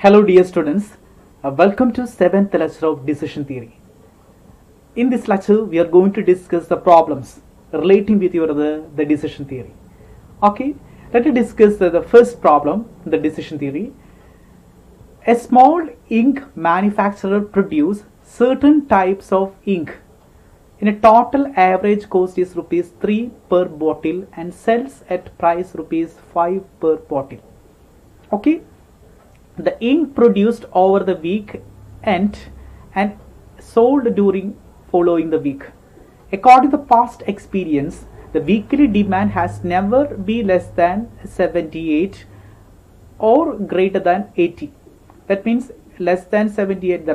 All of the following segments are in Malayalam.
Hello dear students, welcome to 7th lecture of decision theory. In this lecture we are going to discuss the problems relating with the decision theory. Okay, let us discuss the first problem, the decision theory. A small ink manufacturer produces certain types of ink in a total average cost is rupees 3 per bottle and sells at price rupees 5 per bottle. Okay, the ink produced over the week and sold during following the week. According to past experience, the weekly demand has never been less than 78 or greater than 80. That means less than 78,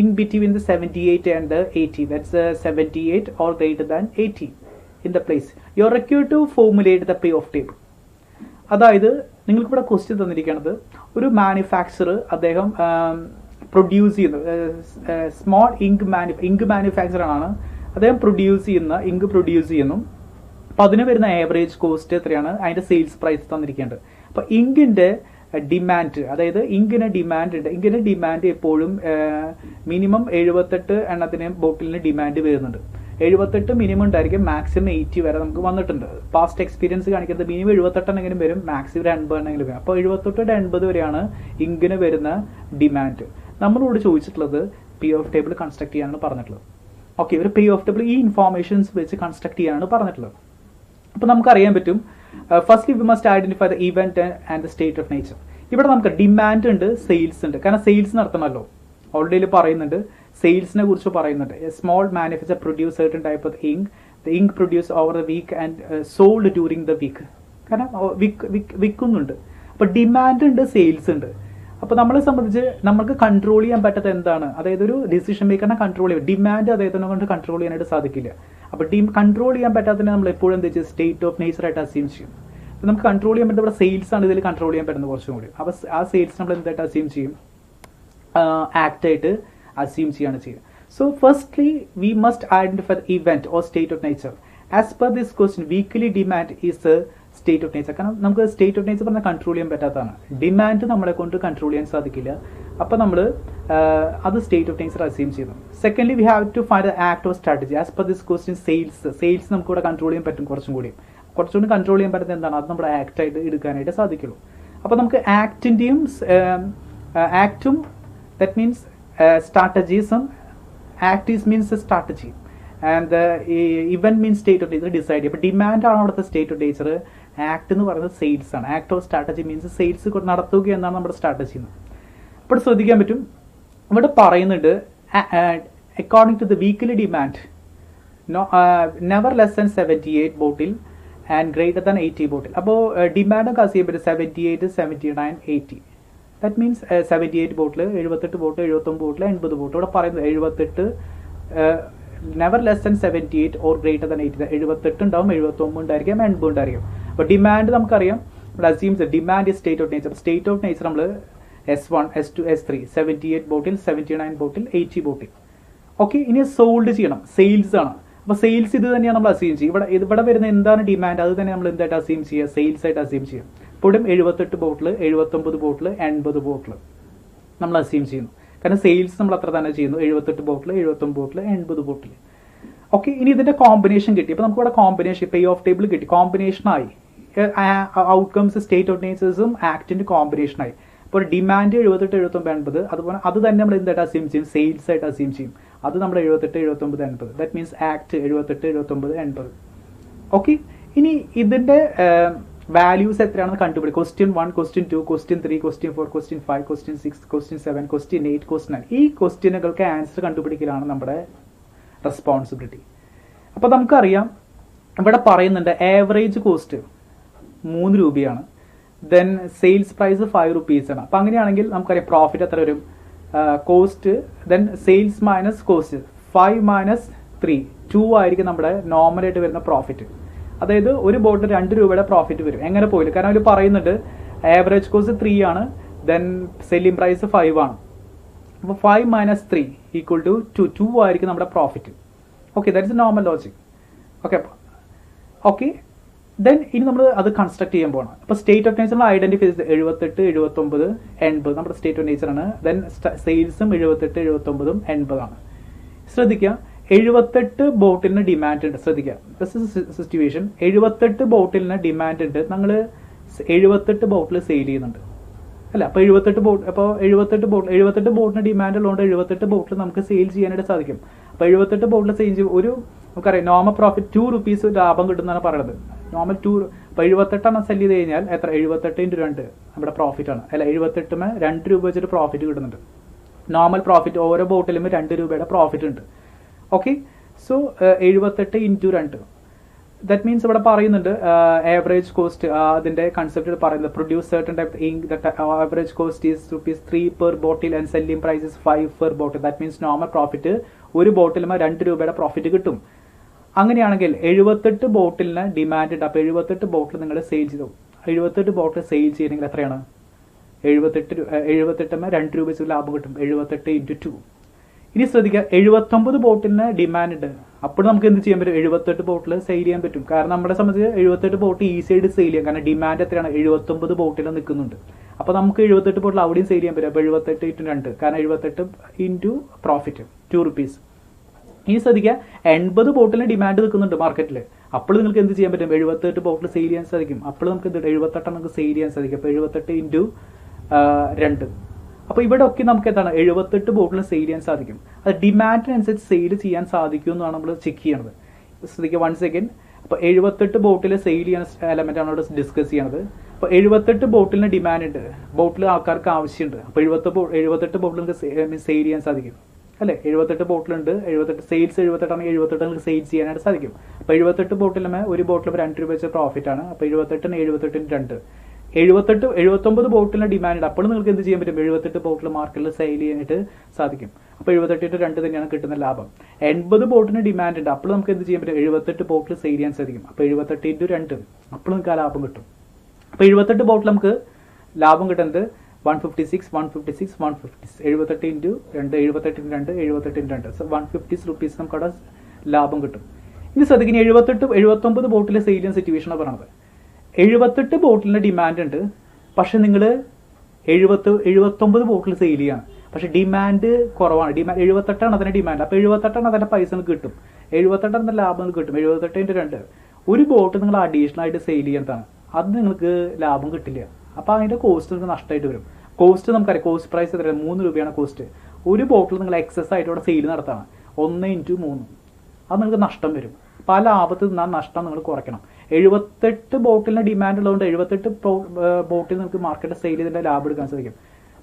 in between the 78 and the 80, that's 78 or greater than 80 in the place. You are required to formulate the payoff table. അതായത് നിങ്ങൾക്കിവിടെ ക്വസ്റ്റ്യൻ തന്നിരിക്കുന്നത് ഒരു മാനുഫാക്ചർ അദ്ദേഹം പ്രൊഡ്യൂസ് ചെയ്യുന്ന സ്മോൾ ഇങ്ക് മാനുഫാക്ചറാണ് അദ്ദേഹം ഇങ്ക് പ്രൊഡ്യൂസ് ചെയ്യുന്നു. അപ്പോൾ അതിന് വരുന്ന ആവറേജ് കോസ്റ്റ് എത്രയാണ്, അതിൻ്റെ സെയിൽസ് പ്രൈസ് തന്നിരിക്കേണ്ടത്. അപ്പോൾ ഇങ്കിൻ്റെ ഡിമാൻഡ്, അതായത് ഇങ്കിന് ഡിമാൻഡ് എപ്പോഴും മിനിമം 78 എണ്ണത്തിന് ബോട്ടിലിന് ഡിമാൻഡ് വരുന്നുണ്ട്. 78 മിനിമം ഉണ്ടായിരിക്കും, മാക്സിമം 80 വരെ നമുക്ക് വന്നിട്ടുണ്ട്. പാസ്റ്റ് എക്സ്പീരിയൻസ് കാണിക്കുന്നത് മിനിമം 78 എണ്ണെങ്കിലും വരും, മാക്സിമം 80 എണ്ണെങ്കിലും വരും. അപ്പോൾ 78 80 വരെയാണ് ഇങ്കിന് വരുന്ന ഡിമാൻഡ്. നമ്മളോട് ചോദിച്ചിട്ടുള്ളത് പേ ഓഫ് ടേബിൾ കൺസ്ട്രക്ട് ചെയ്യാനാണ് പറഞ്ഞിട്ടുള്ളത്. ഓക്കെ, ഒരു പേ ഓഫ് ടേബിൾ ഈ ഇൻഫോർമേഷൻസ് വെച്ച് കൺസ്ട്രക്ട് ചെയ്യാനാണ് പറഞ്ഞിട്ടുള്ളത്. അപ്പോൾ നമുക്കറിയാൻ പറ്റും, firstly we must identify the event and the state of nature. ഇവിടെ നമുക്ക് ഡിമാൻഡ് ഉണ്ട്, സെയിൽസ് ഉണ്ട്. കാരണം സെയിൽസ് നടത്തണമല്ലോ, ഓൾറെഡി പറയുന്നുണ്ട്, സെയിൽസിനെ കുറിച്ച് പറയുന്നുണ്ട്. A small manufacture produce certain type of ink, the ink produce over the week and sold during the week. കാരണം വിൽക്കുന്നുണ്ട്. അപ്പോൾ ഡിമാൻഡ് ഉണ്ട്, സെയിൽസ് ഉണ്ട്. അപ്പോൾ നമ്മളെ സംബന്ധിച്ച് നമുക്ക് കൺട്രോൾ ചെയ്യാൻ പറ്റാത്ത എന്താണ്, അതായത് ഒരു ഡിസിഷൻ മേക്കറിനെ കൺട്രോൾ ചെയ്യാം. ഡിമാൻഡ് അദ്ദേഹത്തിനെ കൊണ്ട് കൺട്രോൾ ചെയ്യാനായിട്ട് സാധിക്കില്ല. അപ്പോൾ കൺട്രോൾ ചെയ്യാൻ പറ്റാത്തതിനെ നമ്മൾ എപ്പോഴും എന്താ വെച്ചാൽ സ്റ്റേറ്റ് ഓഫ് നേച്ചർ ആയിട്ട് അസ്യൂം ചെയ്യും. അപ്പോൾ നമുക്ക് കൺട്രോൾ ചെയ്യാൻ പറ്റുന്ന ഇവിടെ സെയിൽസ് ആണ് ഇതിൽ കൺട്രോൾ ചെയ്യാൻ പറ്റുന്നത് കുറച്ചും കൂടി. അപ്പോൾ ആ സെയിൽസ് നമ്മൾ എന്തായിട്ട് അസ്യൂം ചെയ്യും, ആക്ട് ആയിട്ട് assume ചെയ്യാണ് ചെയ്യുക. So firstly we must identify the event or state of nature. As per this question, weekly demand is a state of nature. കാരണം നമുക്ക് സ്റ്റേറ്റ് ഓഫ് നേച്ചർ പറഞ്ഞാൽ കൺട്രോൾ ചെയ്യാൻ പറ്റാത്തതാണ്. ഡിമാൻഡ് നമ്മളെ കൊണ്ട് കൺട്രോൾ ചെയ്യാൻ സാധിക്കില്ല. അപ്പോൾ നമ്മൾ അത് സ്റ്റേറ്റ് ഓഫ് നേച്ചർ അസ്യൂം ചെയ്യുന്നു. Secondly we have to find the act of strategy. As per this question sales നമുക്ക് ഇവിടെ കൺട്രോൾ ചെയ്യാൻ പറ്റും, കുറച്ചുകൂടി കൺട്രോൾ ചെയ്യാൻ പറ്റുന്നത് എന്താണ്, അത് നമ്മുടെ ആക്ട് ആയിട്ട് എടുക്കാനായിട്ട് സാധിക്കുള്ളൂ. അപ്പോൾ നമുക്ക് ആക്റ്റും that means strategism. Act means a strategy and the event means state of nature decide. അപ്പോൾ ഡിമാൻഡ് ആണ് അവിടുത്തെ സ്റ്റേറ്റ് ഓഫ് നേച്ചർ. ആക്ട് എന്ന് പറയുന്നത് സെയിൽസ് ആണ്. Act of strategy means sales നടത്തുക എന്നാണ് നമ്മുടെ സ്ട്രാറ്റജി. അപ്പോൾ ശ്രദ്ധിക്കാൻ പറ്റും, ഇവിടെ പറയുന്നുണ്ട് according to the weekly demand never less than 78 bottle and greater than 80 bottle. അപ്പോൾ ഡിമാൻഡൊക്കെ അസ് ചെയ്യാൻ പറ്റും 78, 79, 80. That means 78 bottle, 78 bottle, 79 bottle, 80 bottle. ഇവിടെ പറയുന്നത് 78 never less than 78 or greater than 80. 78 ഉണ്ടാവും, 79 ഉണ്ടായിരിക്കും, 80 ഉണ്ടായിരിക്കും. അപ്പോൾ ഡിമാൻഡ് നമുക്കറിയാം, ഇവിടെ assumes demand is state of nature. State of nature നമ്മൾ S1, S2, S3, 78 bottle, 79 bottle, 80 ബോട്ടിൽ. ഓക്കെ, ഇനി സോൾഡ് ചെയ്യണം, സെയിൽസ് ആണ്. അപ്പോൾ സെയിൽസ് ഇത് തന്നെയാണ് നമ്മൾ അസ്യൂം ചെയ്യുക. ഇവിടെ വരുന്ന എന്താണ് ഡിമാൻഡ്, അത് തന്നെ നമ്മൾ എന്തായിട്ട് അസ്യൂം ചെയ്യുക, സെയിൽസ് ആയിട്ട് അസ്യൂം ചെയ്യുക. ഇപ്പോഴും 78 ബോട്ടിൽ, 79 ബോട്ടിൽ, 80 ബോട്ടിൽ നമ്മൾ അസ്യൂം ചെയ്യുന്നു. കാരണം സെയിൽസ് നമ്മൾ അത്ര തന്നെ ചെയ്യുന്നു, 78 ബോട്ടിൽ, 79 ബോട്ടിൽ, 80 ബോട്ടിൽ. ഓക്കെ, ഇനി ഇതിന്റെ കോമ്പിനേഷൻ കിട്ടി. അപ്പോൾ നമുക്കിവിടെ കോമ്പിനേഷൻ പേ ഓഫ് ടേബിൾ കിട്ടി, കോമ്പിനേഷനായി. ഔട്ട്കംസ് സ്റ്റേറ്റ് ഓഫ് നേച്ചേഴ്സും ആക്ടിന്റെ കോമ്പിനേഷനായി. അപ്പോൾ ഡിമാൻഡ് 78, 79, 80. അതുപോലെ അത് തന്നെ നമ്മൾ എന്തായിട്ട് അസ്യൂം ചെയ്യും, സെയിൽസ് ആയിട്ട് അസ്യൂം ചെയ്യും. അത് നമ്മൾ 78, 79, 80. That means act 78, 79, 80. ഓക്കെ, ഇനി ഇതിന്റെ വാല്യൂസ് എത്രയാണെന്ന് കണ്ടുപിടിക്കും. Question 1, question 2, question 3, question 4, question 5, question 6, question 7, question 8, question 9. ഈ ക്വസ്റ്റ്യനുകൾക്ക് ആൻസർ കണ്ടുപിടിക്കലാണ് നമ്മുടെ റെസ്പോൺസിബിലിറ്റി. അപ്പോൾ നമുക്കറിയാം, ഇവിടെ പറയുന്നുണ്ട് ആവറേജ് കോസ്റ്റ് 3 രൂപയാണ്, ദെൻ സെയിൽസ് പ്രൈസ് 5 റുപ്പീസാണ്. അപ്പോൾ അങ്ങനെയാണെങ്കിൽ നമുക്കറിയാം പ്രോഫിറ്റ് എത്ര വരും, cost then sales minus cost, 5 minus 3 2 ആയിരിക്കും നമ്മുടെ നോർമലായിട്ട് വരുന്ന പ്രോഫിറ്റ്. അതായത് ഒരു ബോട്ടിൽ 2 രൂപയുടെ പ്രോഫിറ്റ് വരും. എങ്ങനെ പോയില്ല, കാരണം അവർ പറയുന്നുണ്ട് ആവറേജ് കോസ്റ്റ് 3 ആണ്, ദെൻ സെല്ലിംഗ് പ്രൈസ് 5 ആണ്. അപ്പോൾ 5 മൈനസ് 3 ഈക്വൽ ടു 2 ആയിരിക്കും നമ്മുടെ profit. Okay, that is normal logic. Okay then ഇനി നമ്മൾ അത് കൺസ്ട്രക്ട് ചെയ്യാൻ പോകണം. അപ്പോൾ സ്റ്റേറ്റ് ഓഫ് നേച്ചർ നമ്മൾ ഐഡന്റിഫൈ ചെയ്ത് 78, 79, 80 നമ്മുടെ സ്റ്റേറ്റ് ഓഫ് നേച്ചർ ആണ്. ദെൻ സെയിൽസും 78, 79, 80 ആണ്. ശ്രദ്ധിക്കുക, 78 ബോട്ടിലിന് ഡിമാൻഡ് ഉണ്ട്. ശ്രദ്ധിക്കുക, സിറ്റുവേഷൻ 78 ബോട്ടിലിന് ഡിമാൻഡ് ഉണ്ട്. നിങ്ങൾ 78 ബോട്ടിൽ സെയിൽ ചെയ്യുന്നുണ്ട് അല്ല. അപ്പോൾ 78 ബോട്ടിന് ഡിമാൻഡ് ഉള്ളതുകൊണ്ട് 78 ബോട്ടിൽ നമുക്ക് സെയിൽ ചെയ്യാനായിട്ട് സാധിക്കും. അപ്പോൾ 78 ബോട്ടിൽ സെയിൽ ചെയ്യും. ഒരു നമുക്കറിയാം നോർമൽ പ്രോഫിറ്റ് 2 rupees ലാഭം കിട്ടുന്നതാണ് പറയുന്നത്. നോർമൽ 2. അപ്പോൾ 78 സെല് ചെയ്ത് കഴിഞ്ഞാൽ എത്ര? 78 × 2 നമ്മുടെ പ്രോഫിറ്റ് ആണ് അല്ല. 78 2 രൂപ വെച്ചിട്ട് പ്രോഫിറ്റ് കിട്ടുന്നുണ്ട്. നോർമൽ പ്രോഫിറ്റ് ഓരോ ബോട്ടിലും 2 രൂപയുടെ പ്രോഫിറ്റ് ഉണ്ട്. ഓക്കെ, സോ 78 × 2 ദാറ്റ് മീൻസ് ഇവിടെ പറയുന്നുണ്ട് ആവറേജ് കോസ്റ്റ്. അതിന്റെ കൺസെപ്റ്റ് പറയുന്നത് produce certain type ink that average cost is ₹3 per bottle and selling price is 5 per bottle. That means normal profit ഒരു ബോട്ടിലും 2 രൂപയുടെ പ്രോഫിറ്റ് കിട്ടും. അങ്ങനെയാണെങ്കിൽ 78 ബോട്ടിലിന് ഡിമാൻഡ് ഉണ്ട്. അപ്പോൾ 78 ബോട്ടിൽ നിങ്ങൾ സെയിൽ ചെയ്തു. 78 ബോട്ടിൽ സെയിൽ ചെയ്യണമെങ്കിൽ എത്രയാണ്? 78 2 രൂപ വെച്ച് ലാഭം കിട്ടും. 78 × 2. ഇനി ശ്രദ്ധിക്കുക, 79 ബോട്ടിലിന് ഡിമാൻഡ് ഉണ്ട്. അപ്പോൾ നമുക്ക് എന്ത് ചെയ്യാൻ പറ്റും? 78 ബോട്ടിൽ സെയിൽ ചെയ്യാൻ പറ്റും. കാരണം നമ്മുടെ സംബന്ധിച്ച് 78 ബോട്ടിൽ ഈസി ആയിട്ട് സെയിൽ ചെയ്യാം. കാരണം ഡിമാൻഡ് എത്രയാണ്? 79 ബോട്ടിൽ നിൽക്കുന്നുണ്ട്. അപ്പോൾ നമുക്ക് 78 ബോട്ടിൽ അവിടെയും സെയിൽ ചെയ്യാൻ പറ്റും. അപ്പോൾ 78 × 2, കാരണം 78 × പ്രോഫിറ്റ് 2 rupees. ഇനി ശ്രദ്ധിക്കുക, 80 ബോട്ടിലിന് ഡിമാൻഡ് നിൽക്കുന്നുണ്ട് മാർക്കറ്റിൽ. അപ്പോൾ നിങ്ങൾക്ക് എന്ത് ചെയ്യാൻ പറ്റും? 78 ബോട്ടിൽ സെയിൽ ചെയ്യാൻ സാധിക്കും. അപ്പോൾ നമുക്ക് എന്ത് 78 നമുക്ക് സെയിൽ ചെയ്യാൻ സാധിക്കും. അപ്പോൾ 78 × 2. അപ്പോൾ ഇവിടെ ഒക്കെ നമുക്ക് എന്താണ് 78 ബോട്ടിൽ സെയിൽ ചെയ്യാൻ സാധിക്കും. അത് ഡിമാൻഡിനനുസരിച്ച് സെയിൽ ചെയ്യാൻ സാധിക്കും എന്നാണ് നമ്മൾ ചെക്ക് ചെയ്യണത്. ശ്രദ്ധിക്കുക, 1 സെക്കൻഡ്. അപ്പോൾ 78 ബോട്ടിൽ സെയിൽ ചെയ്യുന്ന എലമെന്റ് ആണ് ഇവിടെ ഡിസ്കസ് ചെയ്യണത്. അപ്പോൾ 78 ബോട്ടിലിന് ഡിമാൻഡ് ഉണ്ട്, ബോട്ടിൽ ആൾക്കാർക്ക് ആവശ്യമുണ്ട്. അപ്പോൾ 78 ബോട്ടിൽ നിങ്ങൾക്ക് സെയിൽ ചെയ്യാൻ സാധിക്കും അല്ലേ. 78 ബോട്ടിലുണ്ട്, 78 സെയിൽസ് 78 ആണെങ്കിൽ 78 നിങ്ങൾക്ക് സെയിൽ ചെയ്യാനായിട്ട് സാധിക്കും. അപ്പോൾ 78 ബോട്ടിലുമേ ഒരു ബോട്ടിൽ 2 രൂപ വെച്ച് പ്രോഫിറ്റ് ആണ്. അപ്പോൾ 78 × 2 79 ബോട്ടിലിന് ഡിമാൻഡ്. അപ്പോൾ നിങ്ങൾക്ക് എന്ത് ചെയ്യാൻ പറ്റും? 78 ബോട്ടിൽ മാർക്കറ്റിൽ സെയിൽ ചെയ്യാനായിട്ട് സാധിക്കും. അപ്പോൾ 78 × 2 തന്നെയാണ് കിട്ടുന്ന ലാഭം. 80 ബോട്ടിന് ഡിമാൻഡ് ഉണ്ട്. അപ്പോൾ നമുക്ക് എന്ത് ചെയ്യാൻ പറ്റും? 78 ബോട്ടിൽ സെയിൽ ചെയ്യാൻ സാധിക്കും. അപ്പോൾ 78 × 2 അപ്പോൾ നിങ്ങൾക്ക് ആ ലാഭം കിട്ടും. അപ്പോൾ 78 ബോട്ടിൽ നമുക്ക് ലാഭം കിട്ടുന്നത് 156, 156, 156. 78 × 2, 78 × 2, 78 × 2. സോ 150 rupees നമുക്ക് അവിടെ ലാഭം കിട്ടും. ഇനി ശ്രദ്ധിക്കുന്ന 79 ബോട്ടിൽ സെയിൽ ചെയ്യുന്ന സിറ്റുവേഷനാണ് പറയുന്നത്. 78 ബോട്ടിലിന് ഡിമാൻഡ് ഉണ്ട്, പക്ഷെ നിങ്ങൾ 79 ബോട്ടിൽ സെയിൽ ചെയ്യാണ്. പക്ഷെ ഡിമാൻഡ് കുറവാണ്. 78 അതിന്റെ ഡിമാൻഡ്. അപ്പോൾ 78 അതിന്റെ പൈസ നിങ്ങൾക്ക് കിട്ടും. 78 അതിന്റെ ലാഭം നിങ്ങൾക്ക് കിട്ടും. 78 × 2 ഒരു ബോട്ട് നിങ്ങൾ അഡീഷണൽ ആയിട്ട് സെയിൽ ചെയ്യുന്നതാണ്. അത് നിങ്ങൾക്ക് ലാഭം കിട്ടില്ല. അപ്പോൾ അതിന്റെ കോസ്റ്റ് നിങ്ങൾക്ക് നഷ്ടമായിട്ട് വരും. കോസ്റ്റ് നമുക്കറിയാം, കോസ്റ്റ് പ്രൈസ് എത്രയാണ്? 3 രൂപയാണ് കോസ്റ്റ്. ഒരു ബോട്ടിൽ നിങ്ങൾ എക്സസ് ആയിട്ട് ഇവിടെ സെയിൽ നടത്താണ് 1 × 3. അത് നിങ്ങൾക്ക് നഷ്ടം വരും. അപ്പോൾ ആ ലാഭത്തിൽ നിന്നാൽ നഷ്ടം നിങ്ങൾ കുറയ്ക്കണം. 78 ബോട്ടിലിന് ഡിമാൻഡ് ഉള്ളതുകൊണ്ട് 78 ബോട്ടിൽ നിങ്ങൾക്ക് മാർക്കറ്റിൽ സെയിൽ ചെയ്തിട്ട് ലാഭം എടുക്കാൻ സാധിക്കും.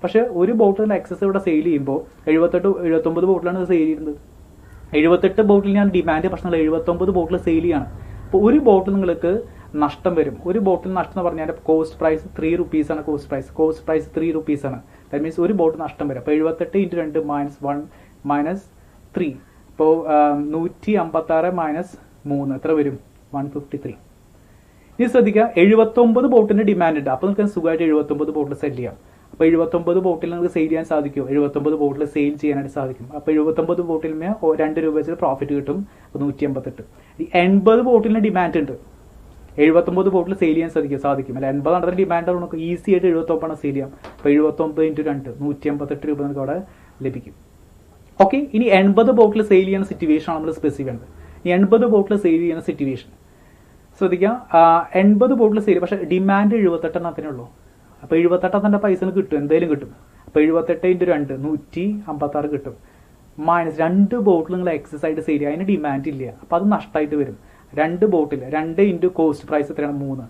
പക്ഷെ ഒരു ബോട്ടിൽ എക്സസ് ഇവിടെ സെയിൽ ചെയ്യുമ്പോൾ 79 ബോട്ടിലാണ് സെയിൽ ചെയ്യുന്നത്. 78 ബോട്ടിൽ ഞാൻ ഡിമാൻഡ്, പക്ഷെ നിങ്ങൾ 79 ബോട്ടിൽ സെയിൽ ചെയ്യാണ്. അപ്പോൾ ഒരു ബോട്ടിൽ നിങ്ങൾക്ക് നഷ്ടം വരും. ഒരു ബോട്ടിൽ നഷ്ടം എന്ന് പറഞ്ഞാൽ കോസ്റ്റ് പ്രൈസ് 3 rupees ആണ്. കോസ്റ്റ് പ്രൈസ് 3 rupees ആണ്. ദാറ്റ് മീൻസ് ഒരു ബോട്ടിൽ നഷ്ടം വരും. അപ്പോൾ 78 × 2 -1 -3. ഇപ്പോൾ 156 - 3 എത്ര വരും? 153. ഇനി ശ്രദ്ധിക്കുക, 79 ബോട്ടിന് ഡിമാൻഡ് ഉണ്ട്. അപ്പോൾ നിങ്ങൾക്ക് സുഖമായിട്ട് 79 ബോട്ടിൽ സെയിൽ ചെയ്യാം. അപ്പോൾ 79 ബോട്ടിൽ നിങ്ങൾക്ക് സെയിൽ ചെയ്യാൻ സാധിക്കുമോ? 79 ബോട്ടിൽ സെയിൽ ചെയ്യാനായിട്ട് സാധിക്കും. അപ്പോൾ 79 ബോട്ടിലിന് 2 രൂപ വെച്ച് പ്രോഫിറ്റ് കിട്ടും. 158. 80 ബോട്ടിലിന് ഡിമാൻഡ് ഉണ്ട്. 79 ബോട്ടിൽ സെയിൽ ചെയ്യാൻ സാധിക്കും അല്ല. 80 അതിന്റെ ഡിമാൻഡ് നമുക്ക് ഈസി ആയിട്ട് 79 സെയിൽ ചെയ്യാം. അപ്പോൾ 79 × 2 158 രൂപ നമുക്ക് അവിടെ ലഭിക്കും. ഓക്കെ, ഇനി 80 ബോട്ടിൽ സെയിൽ ചെയ്യുന്ന സിറ്റുവേഷൻ ആണ് നമ്മൾ സ്പെസിഫൈ ചെയ്യുന്നത്. ഈ 80 ബോട്ടിൽ സെയിൽ ചെയ്യുന്ന സിറ്റുവേഷൻ ശ്രദ്ധിക്കുക, 80 ബോട്ടിൽ സെയിൽ, പക്ഷേ ഡിമാൻഡ് 78 ഉള്ളൂ. അപ്പോൾ 78 പൈസ കിട്ടും, എന്തായാലും കിട്ടും. അപ്പോൾ 78 × 2 156 കിട്ടും. -2 ബോട്ടിൽ നിങ്ങൾ എക്സസ് ആയിട്ട് സെയിൽ ചെയ്യുക, അതിന് ഡിമാൻഡ് ഇല്ല. അപ്പോൾ അത് നഷ്ടമായിട്ട് വരും. 2 ബോട്ടിൽ 2 × കോസ്റ്റ് പ്രൈസ് എത്രയാണ്? 3.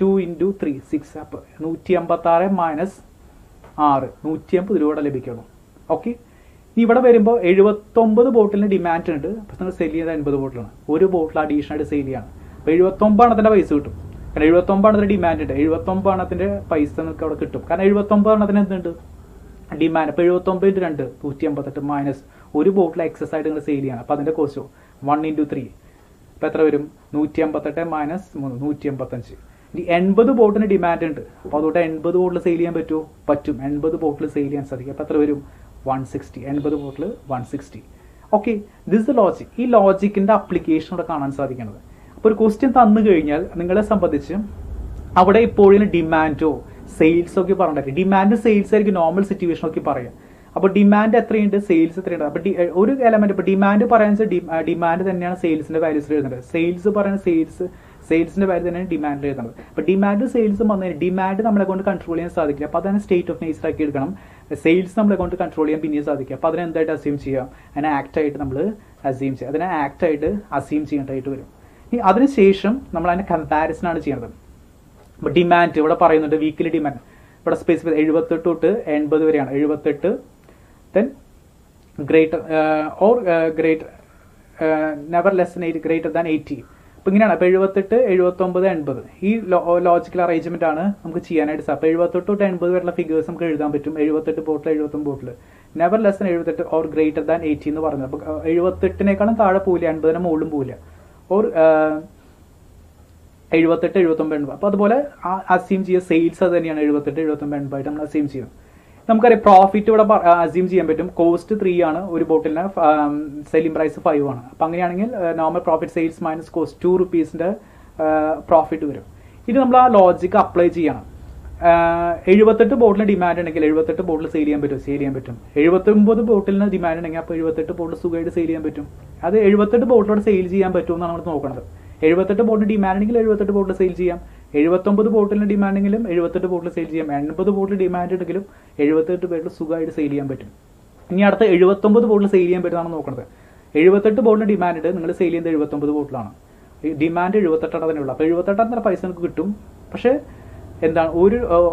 2 × 3 6. അപ്പോൾ 156 - 6 150 രൂപ ലഭിക്കുള്ളൂ. ഓക്കെ, ഇവിടെ വരുമ്പോൾ 79 ബോട്ടിലിന് ഡിമാൻഡ് ഉണ്ട്, പക്ഷെ നിങ്ങൾ സെയിൽ ചെയ്യുന്നത് 80 ബോട്ടിലാണ്. ഒരു ബോട്ടിൽ അഡീഷണൽ ആയിട്ട് സെയിൽ ചെയ്യാണ്. അപ്പോൾ 79 അതിന്റെ പൈസ കിട്ടും. കാരണം 79 അതിന്റെ ഡിമാൻഡ് ഉണ്ട്. 79 അതിന്റെ പൈസ നിങ്ങൾക്ക് അവിടെ കിട്ടും. കാരണം 79 അതിന് എന്തുണ്ട്? ഡിമാൻഡ്. അപ്പോൾ 79 × 2 158 - ഒരു ബോട്ടിൽ എക്സസ് ആയിട്ട് നിങ്ങൾ സെയിൽ ചെയ്യണം. അപ്പോൾ അതിന്റെ കോസ്റ്റ് 1 into 3 അപ്പോൾ എത്ര വരും 158 മൈനസ് 3 185. ഇനി 80 ബോട്ടിന് ഡിമാൻഡ് ഉണ്ട്. അപ്പോൾ അതുകൊണ്ട് 80 ബോട്ടിൽ സെയിൽ ചെയ്യാൻ പറ്റുമോ? പറ്റും. 80 ബോട്ടിൽ സെയിൽ ചെയ്യാൻ സാധിക്കും. അപ്പോൾ എത്ര വരും 160. 80 ബോട്ടിൽ 160. Okay, this the logic. ഈ ലോജിക്കിൻ്റെ അപ്ലിക്കേഷൻ ഇവിടെ കാണാൻ സാധിക്കുന്നത്. അപ്പോൾ ഒരു ക്വസ്റ്റ്യൻ തന്നു കഴിഞ്ഞാൽ നിങ്ങളെ സംബന്ധിച്ച് അവിടെ ഇപ്പോഴും ഡിമാൻഡോ സെയിൽസോ ഒക്കെ പറഞ്ഞിട്ട് ഡിമാൻഡ് സെയിൽസ് ആയിരിക്കും നോർമൽ സിറ്റുവേഷനൊക്കെ പറയാം. അപ്പോൾ ഡിമാൻഡ് എത്രയുണ്ട്, സെയിൽസ് എത്രയുണ്ട്. അപ്പോൾ ഒരു എലമെന്റ് ഇപ്പോൾ ഡിമാൻഡ് പറയാൻ ഡിമാൻഡ് തന്നെയാണ് സെയിൽസിന്റെ വാല്യൂസിൽ എഴുതുന്നത്. സെയിൽസ് പറയുന്ന സെയിൽസിന്റെ വാല്യൂ തന്നെയാണ് ഡിമാൻഡിൽ എഴുതുന്നത്. അപ്പോൾ ഡിമാൻഡ് സെയിൽസും വന്നു ഡിമാൻഡ് നമ്മളെ കൊണ്ട് കൺട്രോൾ ചെയ്യാൻ സാധിക്കില്ല. അപ്പോൾ അതിനെ സ്റ്റേറ്റ് ഓഫ് നേച്ചർ ആക്കി എടുക്കണം. സെയിൽസ് നമ്മളെ കൊണ്ട് കൺട്രോൾ ചെയ്യാൻ പിന്നെയും സാധിക്കുക. അപ്പോൾ അതിനെ എന്തായിട്ട് അസ്യൂം ചെയ്യാം? അതിനെ ആക്റ്റായിട്ട് നമ്മൾ അസ്യൂം ചെയ്യാം. അതിനെ ആക്റ്റായിട്ട് അസ്യൂം ചെയ്യേണ്ടതായിട്ട് വരും. ഇനി അതിനുശേഷം നമ്മൾ അതിനെ കമ്പാരിസൺ ആണ് ചെയ്യുന്നത്. അപ്പോൾ ഡിമാൻഡ് ഇവിടെ പറയുന്നുണ്ട് വീക്കിലി ഡിമാൻഡ് ഇവിടെ സ്പെസിഫിക് 78 തൊട്ട് 80 വരെയാണ്. 78 then greater or greater never less than 8 greater than 80. അപ്പോൾ ഇങ്ങനെയാണ്. അപ്പോൾ 78 79 80 ഈ ലോജിക്കൽ അറേഞ്ച്മെന്റ് ആണ് നമുക്ക് ചെയ്യാനായിട്ട് സാധിക്കും. അപ്പോൾ 78 തൊട്ട് 80 വരെയുള്ള ഫിഗേഴ്സ് നമുക്ക് എഴുതാൻ പറ്റും. 78 bottle 79 bottle never less than 78 or greater than 80 എന്ന് പറഞ്ഞത്. അപ്പോൾ 78നേക്കാളും താഴെ പോവില്ല, 80ന് മുകളിലും പോവില്ല. ഓർ 78 79 80. അപ്പോൾ അതുപോലെ അസ്യൂം ചെയ്യുക സെയിൽസ് അത് തന്നെയാണ് 78 79 80 ആയിട്ട് നമ്മൾ അസ്യൂം ചെയ്യും. നമുക്കറിയാം പ്രോഫിറ്റ് ഇവിടെ അസ്യൂം ചെയ്യാൻ പറ്റും. കോസ്റ്റ് 3 ആണ്, ഒരു ബോട്ടിലിന് സെല്ലിംഗ് പ്രൈസ് 5 ആണ്. അപ്പം അങ്ങനെയാണെങ്കിൽ normal profit sales minus cost 2 റുപ്പീസിൻ്റെ പ്രോഫിറ്റ് വരും. ഇത് നമ്മൾ ആ ലോജിക്ക് അപ്ലൈ ചെയ്യണം. 78 ബോട്ടിലിന് ഡിമാൻഡ് ഉണ്ടെങ്കിൽ 78 ബോട്ടിൽ സെയിൽ ചെയ്യാൻ പറ്റും. 79 ബോട്ടിലിന് ഡിമാൻഡ് ഉണ്ടെങ്കിൽ അപ്പോൾ 78 ബോട്ടിൽ സുഖമായിട്ട് സെയിൽ ചെയ്യാൻ പറ്റും. അത് 78 ബോട്ടിലോട് സെയിൽ ചെയ്യാൻ പറ്റുമെന്നാണ് നമ്മൾ നോക്കുന്നത്. 78 ബോട്ടിൽ ഡിമാൻഡ് ഉണ്ടെങ്കിൽ 78 ബോട്ടിൽ സെയിൽ ചെയ്യാം. 79 ബോട്ടിലിന് ഡിമാൻഡ് എങ്കിലും 78 ബോട്ടിൽ സെയിൽ ചെയ്യാം. 80 ബോട്ടിൽ ഡിമാൻഡ് ഉണ്ടെങ്കിലും 78 ബോട്ടിൽ സുഖമായിട്ട് സെയിൽ ചെയ്യാൻ പറ്റും. ഇനി അടുത്ത 79 ബോട്ടിൽ സെയിൽ ചെയ്യാൻ പറ്റുന്നതാണ് നോക്കുന്നത്. 78 ബോട്ടിന് ഡിമാൻഡ് നിങ്ങൾ സെയിൽ ചെയ്യുന്നത് 79 ബോട്ടിലാണ്. ഡിമാൻഡ് 78 തന്നെ ഉള്ളൂ. അപ്പോൾ 78 പൈസ നമുക്ക് കിട്ടും. പക്ഷേ എന്താണ്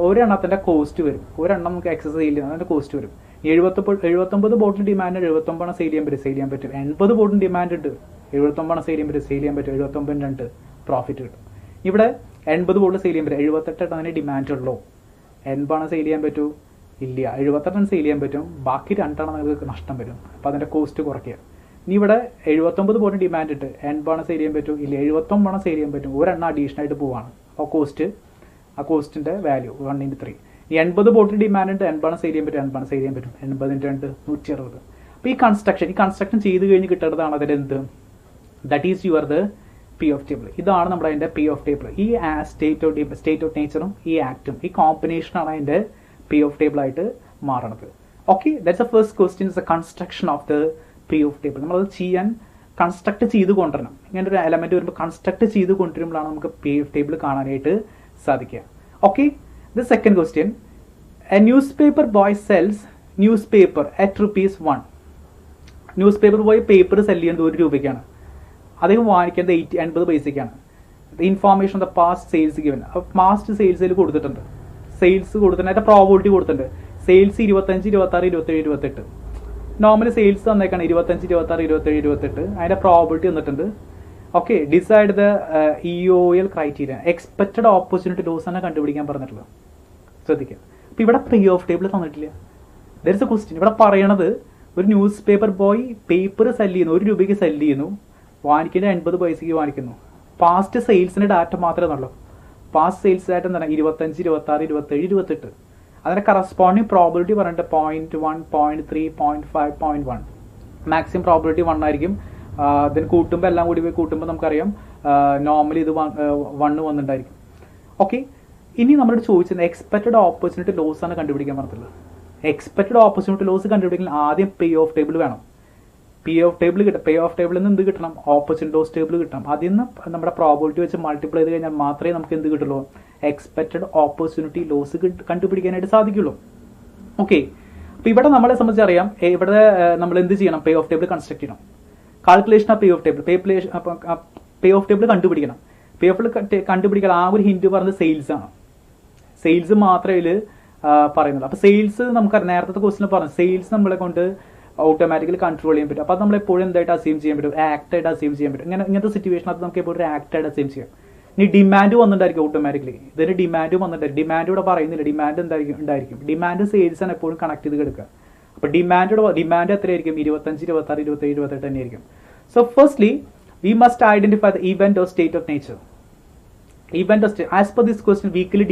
ഒരെണ്ണത്തിൻ്റെ കോസ്റ്റ് വരും. ഒരെണ്ണം നമുക്ക് എക്സസ് സെയിൽ ചെയ്യുന്നത് അതിൻ്റെ കോസ്റ്റ് വരും. 79 ബോട്ടിൽ ഡിമാൻഡ് 79 സെയിൽ ചെയ്യാൻ പറ്റും. 80 ബോട്ടിൽ ഡിമാൻഡ് ഉണ്ട് 79 സെയിൽ ചെയ്യാൻ പറ്റും. 79 പ്രോഫിറ്റ് കിട്ടും. ഇവിടെ 80 ബോട്ടിൽ സെയിൽ ചെയ്യാൻ പറ്റും. 78 അതിന് ഡിമാൻഡ് ഉള്ളൂ. 80 സെയിൽ ചെയ്യാൻ പറ്റൂ? ഇല്ല. 78 സെയിൽ ചെയ്യാൻ പറ്റും. ബാക്കി 2 നിങ്ങൾക്ക് നഷ്ടം വരും. അപ്പോൾ അതിൻ്റെ കോസ്റ്റ് കുറയ്ക്കുക. ഇനി ഇവിടെ 79 ബോട്ടിൽ ഡിമാൻഡ് ഇട്ട് 80 സെയിൽ ചെയ്യാൻ പറ്റും? ഇല്ല. 79 സെയിൽ ചെയ്യാൻ പറ്റും. ഒരെണ്ണം അഡീഷണൽ ആയിട്ട് പോവാണ്. ആ കോസ്റ്റിൻ്റെ വാല്യൂ 1 into 3. ഈ 80 ബോട്ടിൽ ഡിമാൻഡ് ഉണ്ട് 80 സെയിൽ ചെയ്യാൻ പറ്റും. 80 സെയിൽ ചെയ്യാൻ പറ്റും. 80 into 2 160. അപ്പോൾ ഈ കൺസ്ട്രക്ഷൻ ചെയ്ത് കഴിഞ്ഞ് കിട്ടേണ്ടതാണ് അതിൻ്റെ എന്ത്? That is your the P of table. ഇതാണ് നമ്മുടെ അതിൻ്റെ പി ഓഫ് ടേബിൾ. ഈ സ്റ്റേറ്റ് ഓഫ് നേച്ചറും ഈ ആക്റ്റും ഈ കോമ്പിനേഷനാണ് അതിൻ്റെ പി ഓഫ് ടേബിൾ ആയിട്ട് മാറണത്. Okay, that's the first question is the construction of the P of table. നമ്മളത് ചെയ്യാൻ കൺസ്ട്രക്ട് ചെയ്ത് കൊണ്ടുവരണം. ഇങ്ങനെ ഒരു എലമെന്റ് വരുമ്പോൾ കൺസ്ട്രക്ട് ചെയ്ത് കൊണ്ടുവരുമ്പോഴാണ് നമുക്ക് പി ഓഫ് ടേബിൾ കാണാനായിട്ട് സാധിക്കുക. Okay, the second question, a newspaper boy sells newspaper at ₹1. Newspaper boy paper sell ചെയ്യുന്നത് 1 രൂപയ്ക്കാണ്. അദ്ദേഹം വാങ്ങിക്കുന്നത് 80 പൈസയ്ക്കാണ്. Information of the past sales given. Past സെയിൽസിൽ കൊടുത്തിട്ടുണ്ട്. അതിന്റെ പ്രോബിലിറ്റി കൊടുത്തിട്ടുണ്ട്. സെയിൽസ് 25 26 27 28. നോർമലി സെയിൽസ് തന്നേക്കാണ് 25 26 27 28. അതിന്റെ പ്രോബിലിറ്റി തന്നിട്ടുണ്ട്. Okay, decide the EOL criteria. Expected opportunity loss ആണ് കണ്ടുപിടിക്കാൻ പറഞ്ഞിട്ടുള്ളത്. ശ്രദ്ധിക്കുക. അപ്പോൾ ഇവിടെ പി ഓഫ് ടേബിൾ തന്നിട്ടില്ല. There is a question. ഇവിടെ പറയണത് ഒരു newspaper boy paper sell ചെയ്യുന്നു, 1 രൂപയ്ക്ക് സെല് ചെയ്യുന്നു, വാങ്ങിക്കുന്നത് 80 പൈസയ്ക്ക് വാങ്ങിക്കുന്നു. പാസ്റ്റ് സെയിൽസിന്റെ ഡാറ്റ മാത്രമേ ഉള്ളൂ. പാസ്റ്റ് സെയിൽസ് ഡാറ്റ എന്താണ്? 25 26 27 28. അതിന്റെ കറസ്പോണ്ടിങ് പ്രോബിലിറ്റി പറഞ്ഞിട്ട് 0.1 0.3 0.5 0.1. മാക്സിമം പ്രോബിലിറ്റി 1 ആയിരിക്കും. ദെൻ കൂട്ടുമ്പോൾ എല്ലാം കൂടി കൂട്ടുമ്പോൾ നമുക്കറിയാം നോർമലി ഇത് 1 വന്നിട്ടുണ്ടായിരിക്കും. ഓക്കെ, ഇനി നമ്മളോട് ചോദിച്ചത് എക്സ്പെക്റ്റഡ് ഓപ്പർച്യൂണിറ്റി ലോസ് ആണ് കണ്ടുപിടിക്കാൻ പറഞ്ഞിട്ടുള്ളത്. എക്സ്പെക്റ്റഡ് ഓപ്പർച്യൂണിറ്റി ലോസ് കണ്ടുപിടിക്കാൻ ആദ്യം പേ ഓഫ് ടേബിൾ വേണം. പേ ഓഫ് ടേബിളിൽ നിന്ന് എന്ത് കിട്ടണം? ഓപ്പർച്യൂണിറ്റി ലോസ് ടേബിൾ കിട്ടണം. അതിൽ നിന്ന് നമ്മുടെ പ്രോബിലിറ്റി വെച്ച് മൾട്ടിപ്ലൈ ചെയ്ത് കഴിഞ്ഞാൽ മാത്രമേ നമുക്ക് എന്ത് കിട്ടുള്ളൂ? എക്സ്പെക്റ്റഡ് ഓപ്പർച്യൂണിറ്റി ലോസ് കണ്ടുപിടിക്കാനായിട്ട് സാധിക്കുള്ളൂ. ഓക്കെ, അപ്പോൾ ഇവിടെ നമ്മളെ സംബന്ധിച്ച് അറിയാം, ഇവിടെ നമ്മൾ എന്ത് ചെയ്യണം? പേ ഓഫ് ടേബിൾ കൺസ്ട്രക്ട് ചെയ്യണം. Calculation of payoff table. Payoff table കണ്ടുപിടിക്കണം. പേ ഓഫ് കണ്ടുപിടിക്കാൻ ആ ഒരു ഹിന്റ് പറഞ്ഞത് സെയിൽസ് ആണ്. സെയിൽസ് മാത്രമേ ഇതിൽ പറയുന്നുള്ളൂ. അപ്പോൾ സെയിൽസ് നമുക്ക് നേരത്തെ ക്വസ്റ്റിന് പറഞ്ഞു, സെയിൽസ് നമ്മളെ കൊണ്ട് ഓട്ടോമാറ്റിക്കലി കൺട്രോൾ ചെയ്യാൻ പറ്റും. അപ്പോൾ നമ്മൾ എപ്പോഴും എന്തായിട്ട് അസ്യൂം ചെയ്യാൻ പറ്റും? ആക്റ്റായിട്ട് അസ്യൂം ചെയ്യാൻ പറ്റും. ഇങ്ങനത്തെ സിറ്റുവേഷനകത്ത് നമുക്ക് എപ്പോഴും ആക്റ്റായിട്ട് അസ്യൂം ചെയ്യാം. ഇനി ഡിമാൻഡ് വന്നിട്ടുണ്ടായിരിക്കും ഓട്ടോമാറ്റിക്കലി. ഇതിന് ഡിമാൻഡ് വന്നിട്ടുണ്ടായിരിക്കും. ഡിമാൻഡ് ഇവിടെ പറയുന്നില്ല. ഡിമാൻഡ് ഉണ്ടായിരിക്കും. ഡിമാൻഡ് സെയിൽസാണ് എപ്പോഴും കണക്ട് ചെയ്ത് കിടക്കുക. അപ്പോൾ ഡിമാൻഡ് എത്രയായിരിക്കും? 25 26 27 28 തന്നെയായിരിക്കും. So firstly, we must identify the event or state of nature. Event or state, as per this question, weekly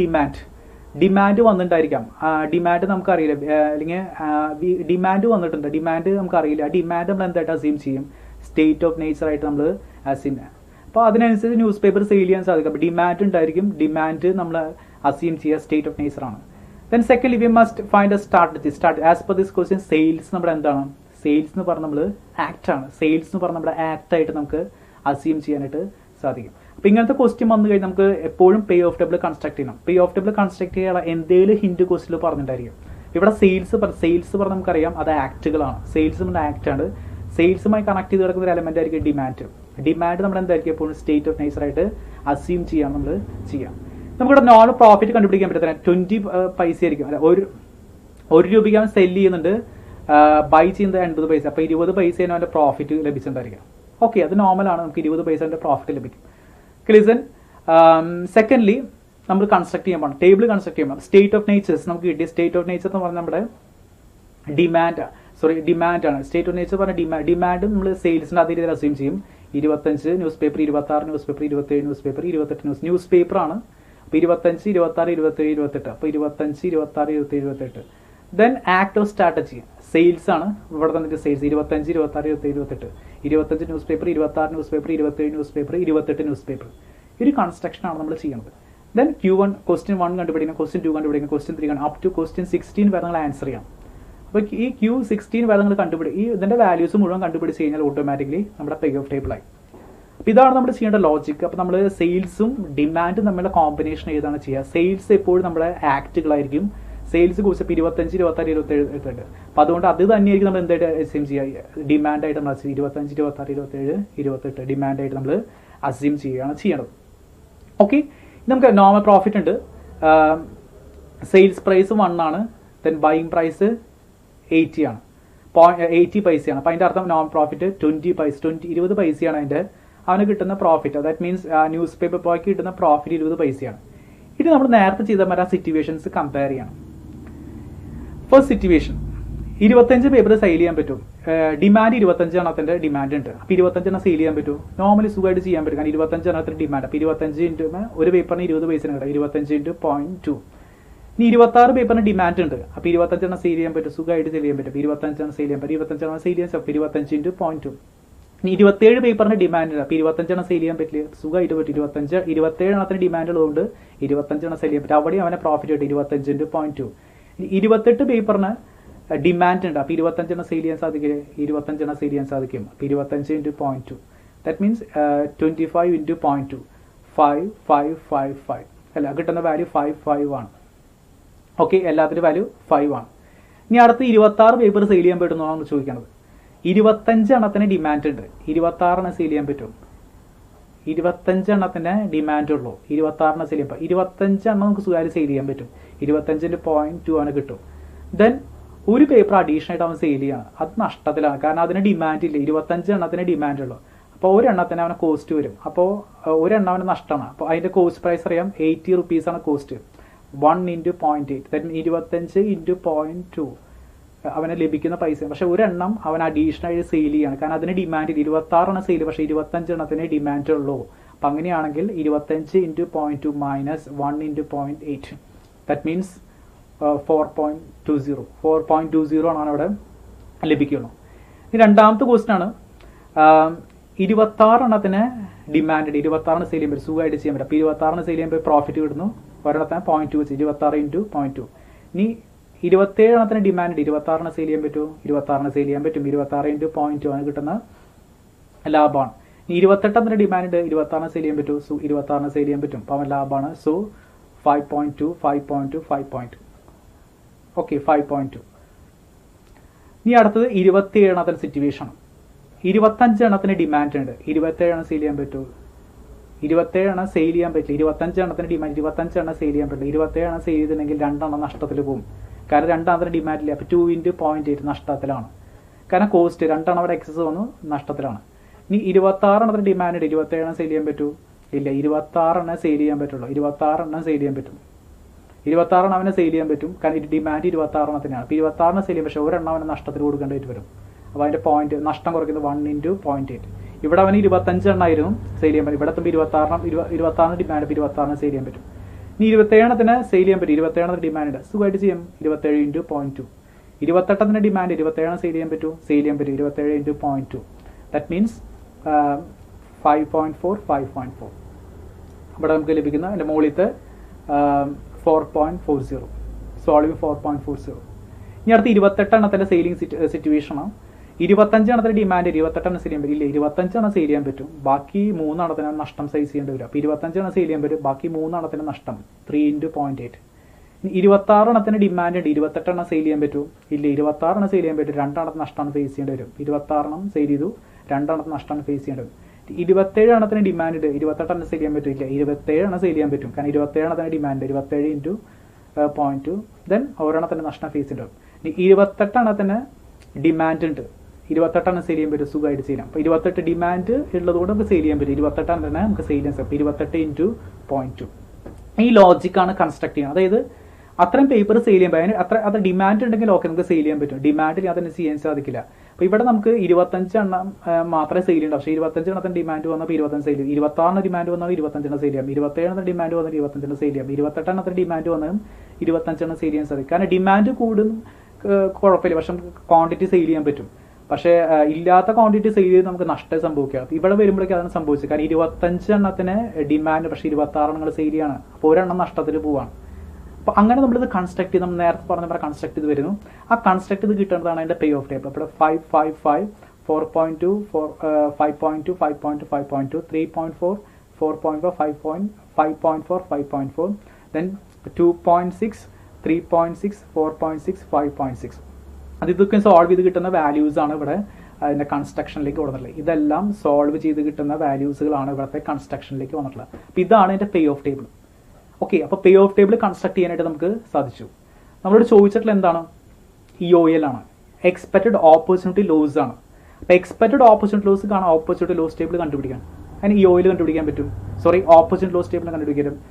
demand വന്നിട്ടുണ്ടായിരിക്കാം. ഡിമാൻഡ് നമുക്കറിയില്ല, അല്ലെങ്കിൽ ഡിമാൻഡ് വന്നിട്ടുണ്ട്, ഡിമാൻഡ് നമുക്കറിയില്ല. ഡിമാൻഡ് നമ്മൾ എന്തായിട്ട് അസ്യൂം ചെയ്യും? സ്റ്റേറ്റ് ഓഫ് നേച്ചർ ആയിട്ട് നമ്മൾ അസ്യൂം ചെയ്യാം. അപ്പോൾ അതിനനുസരിച്ച് ന്യൂസ് പേപ്പർ സെയിൽ ചെയ്യാൻ സാധിക്കും. അപ്പോൾ ഡിമാൻഡ് ഉണ്ടായിരിക്കും, ഡിമാൻഡ് നമ്മൾ അസ്യൂം ചെയ്യുക സ്റ്റേറ്റ് ഓഫ് നേച്ചർ ആണ്. Then secondly we must find A strategy. As per this question, sales നമ്മുടെ എന്താണ്? സെയിൽസ് എന്ന് പറഞ്ഞാൽ നമ്മൾ ആക്ട് ആണ്. സെയിൽസ് എന്ന് പറഞ്ഞാൽ നമ്മുടെ ആക്ട് ആയിട്ട് നമുക്ക് അസ്യൂം ചെയ്യാനായിട്ട് സാധിക്കും. അപ്പോൾ ഇങ്ങനത്തെ ക്വസ്റ്റ്യൻ വന്നു കഴിഞ്ഞാൽ നമുക്ക് എപ്പോഴും പേ ഓഫ് ടേബിൾ കൺസ്ട്രക്ട് ചെയ്യണം. പേ ഓഫ് ടേബിൾ കൺസ്ട്രക്ട് ചെയ്യാനുള്ള എന്തെങ്കിലും ഹിന്റ് ക്വസ്റ്റിൽ പറഞ്ഞിട്ടുണ്ടായിരിക്കും. ഇവിടെ സെയിൽസ് പറഞ്ഞാൽ നമുക്കറിയാം അത് ആക്ടുകളാണ്. സെയിൽസ് നമ്മുടെ ആക്ട് ആണ്. സെയിൽസുമായി കണക്ട് ചെയ്ത് കിടക്കുന്ന ഒരു എലമെന്റ് ആയിരിക്കും ഡിമാൻഡ്. ഡിമാൻഡ് നമ്മൾ എന്തായിരിക്കും എപ്പോഴും സ്റ്റേറ്റ് ഓഫ് നേച്ചർ ആയിട്ട് അസ്യൂം ചെയ്യാൻ നമ്മൾ ചെയ്യാം. നമുക്കിവിടെ നോൺ പ്രോഫിറ്റ് കണ്ടുപിടിക്കാൻ പറ്റത്തില്ല. 20 പൈസ ആയിരിക്കും, അല്ല 1 രൂപയ്ക്ക് അവൻ സെല് ചെയ്യുന്നുണ്ട്, ബൈ ചെയ്യുന്നത് 80 പൈസ. അപ്പോൾ 20 പൈസയാണ് അവൻ്റെ പ്രോഫിറ്റ് ലഭിച്ചിട്ടുണ്ടായിരിക്കും. ഓക്കെ, അത് നോർമലാണ്, നമുക്ക് 20 പൈസേൻ്റെ പ്രോഫിറ്റ് ലഭിക്കും. ലിസൺ, സെക്കൻഡ്ലി നമ്മൾ കൺസ്ട്രക്ട് ചെയ്യാൻ പോകണം, ടേബിൾ കൺസ്ട്രക്ട് ചെയ്യാൻ പോകണം. സ്റ്റേറ്റ് ഓഫ് നേച്ചേഴ്സ് നമുക്ക് കിട്ടിയ സ്റ്റേറ്റ് ഓഫ് നേച്ചർ എന്ന് പറഞ്ഞാൽ നമ്മുടെ ഡിമാൻഡാണ്. സ്റ്റേറ്റ് ഓഫ് നേച്ചർ പറഞ്ഞ ഡിമാൻഡ് നമ്മൾ സെയിൽസിൻ്റെ അതേ രീതിയിൽ അസ്യൂം ചെയ്യും. 25 news paper, 26 news paper, 27 news paper, 28 news പേപ്പറാണ്. അപ്പോൾ 25, 26, 27, 28. അപ്പോൾ 25, 26, 27, 28. Then act of strategy, sales ആണ്. ഇവിടെ തന്നിട്ട് sales 25, 26, 27, 28. 25 news paper, 26 news paper, 27 news paper, 28 news paper. ഈ ഒരു കൺസ്ട്രക്ഷൻ ആണ് നമ്മൾ ചെയ്യുന്നത്. ദെൻ Q1 ക്വസ്റ്റ്യൻ 1 കണ്ടുപിടിക്കണം, ക്വസ്റ്റ്യൻ 2 കണ്ടുപിടിക്കണം, ക്വസ്റ്റ്യൻ 3 അപ് ടു ക്വസ്റ്റ്യൻ 16 വരെ നിങ്ങൾ ആൻസർ ചെയ്യാം. അപ്പോൾ ഈ Q16 വരെ നിങ്ങൾ ഇതിന്റെ വാല്യൂസ് മുഴുവൻ കണ്ടുപിടിച്ച് കഴിഞ്ഞാൽ ഓട്ടോമാറ്റിക്കലി നമ്മുടെ പേ ഓഫ് ടേബിൾ ആയി. അപ്പോൾ ഇതാണ് നമ്മൾ ചെയ്യേണ്ട ലോജിക്ക്. അപ്പോൾ നമ്മൾ സെയിൽസും ഡിമാൻഡും തമ്മിലുള്ള കോമ്പിനേഷൻ ഏതാണ് ചെയ്യുക? സെയിൽസ് എപ്പോഴും നമ്മുടെ ആക്ടുകളായിരിക്കും. സെയിൽസ് കുറിച്ച് 25, 26, 27, 28. അപ്പോൾ അതുകൊണ്ട് അത് തന്നെയായിരിക്കും നമ്മൾ എന്തായിട്ട് അസ്യൂം ചെയ്യുക? ഡിമാൻഡായിട്ട് നമ്മൾ 25, 26, 27, 28 ഡിമാൻഡായിട്ട് നമ്മൾ അസ്യൂം ചെയ്യുകയാണ് ചെയ്യേണ്ടത്. ഓക്കെ, നമുക്ക് നോർമൽ പ്രോഫിറ്റ് ഉണ്ട്. സെയിൽസ് പ്രൈസ് 1 ആണ്. ദെൻ ബൈയിങ് പ്രൈസ് 80 ആണ്, 80 പൈസയാണ്. അപ്പോൾ അതിൻ്റെ അർത്ഥം നോൺ പ്രോഫിറ്റ് 20 പൈസയാണ് അവന് കിട്ടുന്ന profit. That means newspaper ബോയ്ക്ക് കിട്ടുന്ന പ്രോഫിറ്റ് 20 പൈസയാണ്. ഇത് നമ്മൾ നേരത്തെ ചെയ്ത മറ്റേ സിറ്റുവേഷൻസ് കമ്പയർ ചെയ്യണം. ഫസ്റ്റ് സിറ്റുവേഷൻ, 25 പേപ്പർ സെയിൽ ചെയ്യാൻ പറ്റും. ഡിമാൻഡ് 25 എണ്ണത്തിൻ്റെ ഡിമാൻഡ് ഉണ്ട്. അപ്പോൾ 25 എണ്ണം സെയിൽ ചെയ്യാൻ പറ്റും. നോർമലി സുഖമായിട്ട് ചെയ്യാൻ പറ്റും, കാരണം 25 എണ്ണത്തിൻ്റെ ഡിമാൻഡ്. അപ്പോൾ 25 ഇൻറ്റു ഒരു പേപ്പറിന് 20 പൈസ കിട്ടും. 25 ഇൻറ്റു 0.2. ഇനി 26 പേപ്പറിന് ഡിമാൻഡ് ഉണ്ട്. അപ്പോൾ 25 എണ്ണം സെയിൽ ചെയ്യാൻ പറ്റും, സുഖമായിട്ട് സെയിൽ ചെയ്യാൻ പറ്റും. 25 എണ്ണം സെയിൽ ചെയ്യാൻ പറ്റും. 25 എണ്ണം സെയിൽ ചെയ്യാൻ 25 ഇൻറ്റു 0.2. ഇനി 27 പേപ്പറിന് ഡിമാൻഡ് ഉണ്ട്. അപ്പോൾ 25 എണ്ണം സെയിൽ ചെയ്യാൻ പറ്റില്ല, സുഖമായിട്ട് പറ്റും. 27 എണ്ണത്തിന് ഡിമാൻഡ് ഉള്ളതുകൊണ്ട് 25 എണ്ണം സെയിൽ ചെയ്യാൻ പറ്റും. അവിടെയും അവനെ പ്രോഫിറ്റ് കിട്ടും 25 ഇൻറ്റു 0.2. 28 പേപ്പറിന് ഡിമാൻഡ് ഉണ്ട്. അപ്പോൾ 25 എണ്ണം സെയിൽ ചെയ്യാൻ സാധിക്കില്ല, 25 എണ്ണം സെയിൽ ചെയ്യാൻ സാധിക്കും. അപ്പോൾ 25 ഇൻറ്റു 0.2, ദാറ്റ് മീൻസ് 25 ഇൻറ്റു 0.2, 5 അല്ല, കിട്ടുന്ന വാല്യൂ 5 ആണ്. ഓക്കെ, എല്ലാത്തിൻ്റെ വാല്യൂ 5 ആണ്. ഇനി അടുത്ത് 26 പേപ്പർ സെയിൽ ചെയ്യാൻ പറ്റുന്നതാണ് ചോദിക്കുന്നത്. 25 എണ്ണത്തിന് ഡിമാൻഡ് ഉണ്ട്, 26 എണ്ണം സെയിൽ ചെയ്യാൻ പറ്റും. 25 എണ്ണത്തിന് ഡിമാൻഡ് ഉള്ളൂ, 26 എണ്ണം സെയിൽ ചെയ്യാൻ. 25 എണ്ണം നമുക്ക് സുഖമായിട്ട് സെയിൽ ചെയ്യാൻ പറ്റും. 25 0.2 ആണ് കിട്ടും. ദെൻ ഒരു പേപ്പർ അഡീഷണൽ ആയിട്ട് അവൻ സെയിൽ ചെയ്യാണ്, അത് നഷ്ടത്തിലാണ്, കാരണം അതിന് ഡിമാൻഡ് ഇല്ല. 25 എണ്ണത്തിന് ഡിമാൻഡ് ഉള്ളൂ. അപ്പോൾ ഒരെണ്ണത്തിന് അവന് കോസ്റ്റ് വരും. അപ്പോൾ ഒരെണ്ണം അവന് നഷ്ടമാണ്. അപ്പോൾ അതിൻ്റെ കോസ്റ്റ് പ്രൈസ് അറിയാം, 80 റുപ്പീസാണ് കോസ്റ്റ്. 1 ഇൻറ്റു 0.8, ദാറ്റ് 25 ഇൻറ്റു 0.2 അവന് ലഭിക്കുന്ന പൈസ. പക്ഷെ ഒരെണ്ണം അവൻ അഡീഷണൽ ആയിട്ട് സെയിൽ ചെയ്യാണ്, കാരണം അതിന് ഡിമാൻഡ് ഇല്ല. 26 എണ്ണം സെയിൽ, പക്ഷേ 25 എണ്ണത്തിന് ഡിമാൻഡ് ഉള്ളൂ. അപ്പം അങ്ങനെയാണെങ്കിൽ 25 into 0.2 minus 1 into 0.8, that means 4.20 ആണ് അവിടെ ലഭിക്കുള്ളൂ. ഇനി രണ്ടാമത്തെ ക്വസ്റ്റ്യൻ ആണ്, 26 എണ്ണത്തിന് ഡിമാൻഡ് ഉണ്ട്, 26 സെയിൽ ചെയ്യാൻ പറ്റും, സുഖമായിട്ട് ചെയ്യാൻ പറ്റും. അപ്പോൾ 26 സെയിൽ ചെയ്യുമ്പോൾ പ്രോഫിറ്റ് കിട്ടുന്നു, ഒരെണ്ണത്തിന് 0.2 വെച്ച് 26 ഇൻറ്റു 0.2. ഇനി 27 എണ്ണത്തിന് ഡിമാൻഡ് ഉണ്ട്, 26 സെയിൽ ചെയ്യാൻ പറ്റുമോ? 26 സെയിൽ ചെയ്യാൻ പറ്റും. 26 ഇൻറ്റു 0.2 ആണ് കിട്ടുന്ന ലാഭമാണ്. ഇനി 28 എണ്ണത്തിന് ഡിമാൻഡ് ഉണ്ട്, 26 സെയിൽ ചെയ്യാൻ പറ്റുമോ? 26 സെയിൽ ചെയ്യാൻ പറ്റും, അപ്പോൾ അവൻ ലാഭമാണ്. സോ 5.2. ഓക്കെ, 5.2. ഇനി അടുത്തത് 27 എണ്ണത്തിന് സിറ്റുവേഷൻ. 25 എണ്ണത്തിന് ഡിമാൻഡ് ഉണ്ട്, 27 എണ്ണം സെയിൽ ചെയ്യാൻ പറ്റുമോ? 27 എണ്ണം സെയിൽ ചെയ്യാൻ പറ്റില്ല. 25 എണ്ണത്തിന് ഡിമാൻഡ്, 25 എണ്ണം സെയിൽ ചെയ്യാൻ പറ്റില്ല. 27 എണ്ണം സെയിൽ ചെയ്തിട്ടുണ്ടെങ്കിൽ 2 എണ്ണം നഷ്ടത്തിൽ പോകും, കാരണം 2 എണ്ണത്തിന് ഡിമാൻഡ് ഇല്ല. അപ്പോൾ 2 ഇൻറ്റു 0.8 നഷ്ടത്തിലാണ്, കാരണം കോസ്റ്റ് 2 എണ്ണം അവിടെ എക്സസ് വന്നു, നഷ്ടത്തിലാണ്. ഇനി 26 എണ്ണത്തിന് ഡിമാൻഡ് ഉണ്ട്, 27 എണ്ണം സെയിൽ ചെയ്യാൻ പറ്റുമോ? ഇല്ല, 26 എണ്ണം സെയിൽ ചെയ്യാൻ പറ്റുള്ളൂ. 26 എണ്ണം സെയിൽ ചെയ്യാൻ പറ്റും, 26 എണ്ണം അവനെ സെയിൽ ചെയ്യാൻ പറ്റും, കാരണം ഡിമാൻഡ് 26 എണ്ണത്തിനാണ്. അപ്പോൾ 26 എണ്ണം സെയിൽ ചെയ്യും, പക്ഷേ ഒരെണ്ണം അവന് നഷ്ടത്തിൽ കൊടുക്കേണ്ടതായിട്ട് വരും. അപ്പോൾ അതിൻ്റെ നഷ്ടം കുറയ്ക്കുന്നത് 1 ഇൻറ്റു 0.8. ഇവിടെ അവന് 25 എണ്ണമായിരുന്നു സെയിൽ ചെയ്യാൻ പറ്റും. ഇവിടെ എത്തുമ്പോൾ 26 ഡിമാൻഡ്, 26 സെയിൽ ചെയ്യാൻ പറ്റും. ഇനി 27 സെയിൽ ചെയ്യാൻ പറ്റും. 27 ഡിമാൻഡ് സുഖമായിട്ട് ചെയ്യാം. 27 × 0.2. 28 ഡിമാൻഡ്, 27 സെയിൽ ചെയ്യാൻ പറ്റും. 27 × 0.2. That means 5.4, 5.4. ഇവിടെ നമുക്ക് ലഭിക്കുന്ന എൻ്റെ മുകളിലത്തെ 4.40, സോൾവ് 4.40. ഇനി അടുത്ത് 28 സെയിലിംഗ് സിറ്റുവേഷനാണ്. 25 ഡിമാൻഡ്, 28 സെയിൽ ചെയ്യാൻ പറ്റില്ല. 25 സെയിൽ ചെയ്യാൻ പറ്റും. ബാക്കി 3 നഷ്ടം സൈസ് ചെയ്യേണ്ടി വരും. അപ്പോൾ 25 സെയിൽ ചെയ്യാൻ പറ്റും. ബാക്കി 3 നഷ്ടം 3 × 0.8. 26 ഡിമാൻഡ് ഉണ്ട്. 28 സെയിൽ ചെയ്യാൻ പറ്റും. ഇല്ല, 26 സെയിൽ ചെയ്യാൻ പറ്റും. 2 നഷ്ടമാണ് ഫേസ് ചെയ്യേണ്ടി വരും. 26 സെയിൽ ചെയ്തു, 2 നഷ്ടമാണ് ഫേസ് ചെയ്യേണ്ടി വരും. 27 ഡിമാൻഡ് ഉണ്ട്. 28 സെയിൽ ചെയ്യാൻ പറ്റില്ല. 27 സെയിൽ ചെയ്യാൻ പറ്റും. കാരണം 27 ഡിമാൻഡ്, 27 × 0.2. ദെൻ ഒരെണ്ണത്തിന് നഷ്ടം ഫേസ് ചെയ്യേണ്ടി വരും. ഇനി 28 ഡിമാൻഡ് ഉണ്ട്. 28 സെയിൽ ചെയ്യാൻ പറ്റും. സുഖമായിട്ട് ചെയ്യാം. അപ്പോൾ 28 ഡിമാൻഡ് ഉള്ളതുകൊണ്ട് നമുക്ക് സെയിൽ ചെയ്യാൻ പറ്റും. 28 നമുക്ക് സെയിൽ ചെയ്യാൻ സാധിക്കും. 28 × 0.2. ഈ ലോജിക്കാണ് കൺസ്ട്രക്ട് ചെയ്യുന്നത്. അതായത് അത്രയും പേപ്പർ സെയിൽ ചെയ്യാൻ പറ്റും. അത്ര ഡിമാൻഡ് ഉണ്ടെങ്കിൽ ഓക്കെ നമുക്ക് സെയിൽ ചെയ്യാൻ പറ്റും. ഡിമാൻഡിൽ അതിന് ചെയ്യാൻ സാധിക്കില്ല. അപ്പോൾ ഇവിടെ നമുക്ക് 25 മാത്രമേ സെയിൽ ചെയ്യണ്ട. പക്ഷേ 25 ഡിമാൻഡ് വന്നപ്പോൾ 25 സെയിൽ ചെയ്യും. 26 ഡിമാൻഡ് വന്നാൽ 25 സെയിൽ ചെയ്യാം. 27 ഡിമാൻഡ് വന്നാൽ 25 സെയിൽ ചെയ്യാം. 28 ഡിമാൻഡ് വന്നാലും 25 സെയിൽ ചെയ്യാൻ സാധിക്കും. കാരണം ഡിമാൻഡ് കൂടും കുഴപ്പമില്ല, പക്ഷെ നമുക്ക് ക്വാണ്ടിറ്റി സെയിൽ ചെയ്യാൻ പറ്റും. പക്ഷേ ഇല്ലാത്ത ക്വാണ്ടിറ്റി സെയിൽ ചെയ്ത് നമുക്ക് നഷ്ടം സംഭവിക്കുക. ഇവിടെ വരുമ്പോഴേക്കും അതാണ് സംഭവിച്ചത്. കാരണം 25 ഡിമാൻഡ്, പക്ഷേ 26 സെയിൽ ചെയ്യാണ്. അപ്പോൾ ഒരെണ്ണം നഷ്ടത്തിൽ പോവാണ്. അപ്പോൾ അങ്ങനെ നമ്മളിത് കൺസ്ട്രക്ട് ചെയ്ത്, നമ്മൾ നേരത്തെ പറഞ്ഞ പോലെ കൺസ്ട്രക്ട് ചെയ്ത് വരുന്നു. ആ കൺസ്ട്രക്ട് ചെയ്ത് കിട്ടുന്നതാണ് അതിൻ്റെ പേ ഓഫ് ടേബിൾ. അപ്പോൾ 5, 5, 5, 4.2, 5.2, 5.2, 5.2, 3.4, 4.4, 5.4, 5.4, then 2.6, 3.6, 4.6, 5.6. അത് ഇതൊക്കെ സോൾവ് ചെയ്ത് കിട്ടുന്ന വാല്യൂസ് ആണ് ഇവിടെ അതിൻ്റെ കൺസ്ട്രക്ഷനിലേക്ക് കൊടുത്തിട്ടുള്ളത്. ഇതെല്ലാം സോൾവ് ചെയ്ത് കിട്ടുന്ന വാല്യൂസുകളാണ് ഇവിടുത്തെ കൺസ്ട്രക്ഷനിലേക്ക് വന്നിട്ടുള്ളത്. അപ്പോൾ ഇതാണ് ഇതിൻ്റെ പേ ഓഫ് ടേബിൾ. ഓക്കെ, അപ്പോൾ പേ ഓഫ് ടേബിൾ കൺസ്ട്രക്ട് ചെയ്യാനായിട്ട് നമുക്ക് സാധിച്ചു. നമ്മളോട് ചോദിച്ചിട്ടുള്ള എന്താണ്? EOL ആണ്, എക്സ്പെക്റ്റഡ് ഓപ്പർച്യൂണിറ്റി ലോസ് ആണ്. അപ്പോൾ എക്സ്പെക്റ്റഡ് ഓപ്പർച്യൂണിറ്റി ലോസ് കാണാൻ ഓപ്പർച്യൂണിറ്റി ലോസ് ടേബിൾ കണ്ടുപിടിക്കാൻ. അതിന് EOL കണ്ടുപിടിക്കാൻ പറ്റും. ഓപ്പർച്യൂണിറ്റി ലോസ് ടേബിൾ കണ്ടുപിടിക്കാൻ പറ്റും.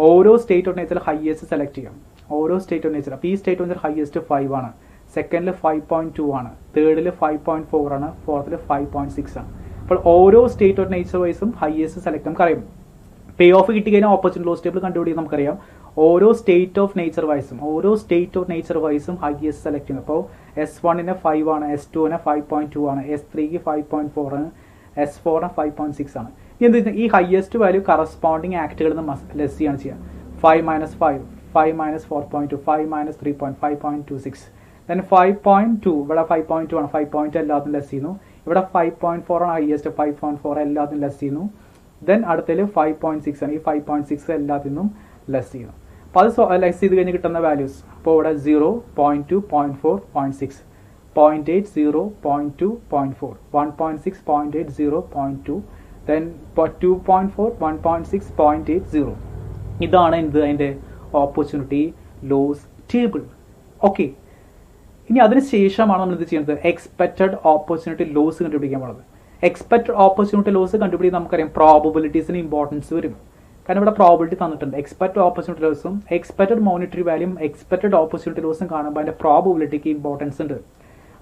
ഓരോ state of nature highest select ചെയ്യാം. ഓരോ സ്റ്റേറ്റ് ഓഫ് നേച്ചർ. അപ്പോൾ ഈ സ്റ്റേറ്റ് ഓഫ് നേച്ചർ ഹയസ്റ്റ് 5 ആണ്, സെക്കൻഡിൽ 5.2 ആണ്, തേർഡിൽ 5.4 ആണ്, ഫോർത്തിൽ 5.6 ആണ്. അപ്പോൾ ഓരോ സ്റ്റേറ്റ് ഓഫ് നേച്ചർ വൈസും ഹയസ്റ്റ് സെലക്ട് നമുക്കറിയാം. പേ ഓഫ് കിട്ടി കഴിഞ്ഞാൽ ഓപ്പർച്യൂണിറ്റി ലോസ് ടേബിൾ കണ്ടുപിടിക്കാൻ നമുക്കറിയാം. ഓരോ സ്റ്റേറ്റ് ഓഫ് നേച്ചർ വൈസും ഹയസ്റ്റ് സെലക്ട് ചെയ്യുന്നു. അപ്പോൾ S1 5 ആണ്, S2 5.2 ആണ്, S3 5.4 ആണ്, S4 5.6 ആണ്. എന്ത് വെച്ചാൽ ഈ ഹയസ്റ്റ് വാല്യൂ കറസ്പോണ്ടിങ് ആക്ടുകളിൽ നിന്ന് ലെസ് ചെയ്യാണ് ചെയ്യുക. 5 - 5, 5 - 4.2, 5 - 3, 5.26. ദെൻ 5.2, ഇവിടെ 5.2 ആണ്, 5.2 എല്ലാത്തിനും ലെസ് ചെയ്യുന്നു. ഇവിടെ 5.4 ആണ് ഹയസ്റ്റ്, 5.4 എല്ലാത്തിനും ലെസ് ചെയ്യുന്നു. ദെൻ അടുത്തതിൽ 5.6 ആണ്, ഈ 5.6 എല്ലാത്തിനും ലെസ് ചെയ്യുന്നു. അപ്പോൾ അത് ലെസ് ചെയ്ത് കഴിഞ്ഞ് കിട്ടുന്ന വാല്യൂസ്. അപ്പോൾ ഇവിടെ 0, 0.2, 0.4, 0.6, 0.8, 0, 0.2, 0.4, 1.6, 0.8, 0, 0.2, ദെൻ 2.4, 1.6, 0.8, 0. ഇതാണ് എന്ത് അതിൻ്റെ ഓപ്പർച്യൂണിറ്റി ലോസ് ടേബിൾ. ഓക്കെ, ഇനി അതിന് ശേഷമാണ് നമ്മൾ ഇത് ചെയ്യുന്നത്, എക്സ്പെക്റ്റഡ് ഓപ്പർച്യൂണിറ്റി ലോസ് കണ്ടുപിടിക്കാൻ പോകുന്നത്. എക്സ്പെക്റ്റഡ് ഓപ്പർച്യൂണിറ്റി ലോസ് കണ്ടുപിടിക്കാൻ നമുക്കറിയാം പ്രോബബിലിറ്റീസിന് ഇമ്പോർട്ടൻസ് വരും. കാരണം ഇവിടെ പ്രോബിലിറ്റി തന്നിട്ടുണ്ട്. എക്സ്പെക്റ്റഡ് ഓപ്പർച്യൂണിറ്റി ലോസും എക്സ്പെക്റ്റഡ് മോണിറ്ററി വാല്യൂം എക്സ്പെക്റ്റഡ് ഓപ്പർച്യൂണിറ്റി ലോസും കാണുമ്പോൾ അതിൻ്റെ പ്രോബബിലിറ്റിക്ക് ഇമ്പോർട്ടൻസ് ഉണ്ട്.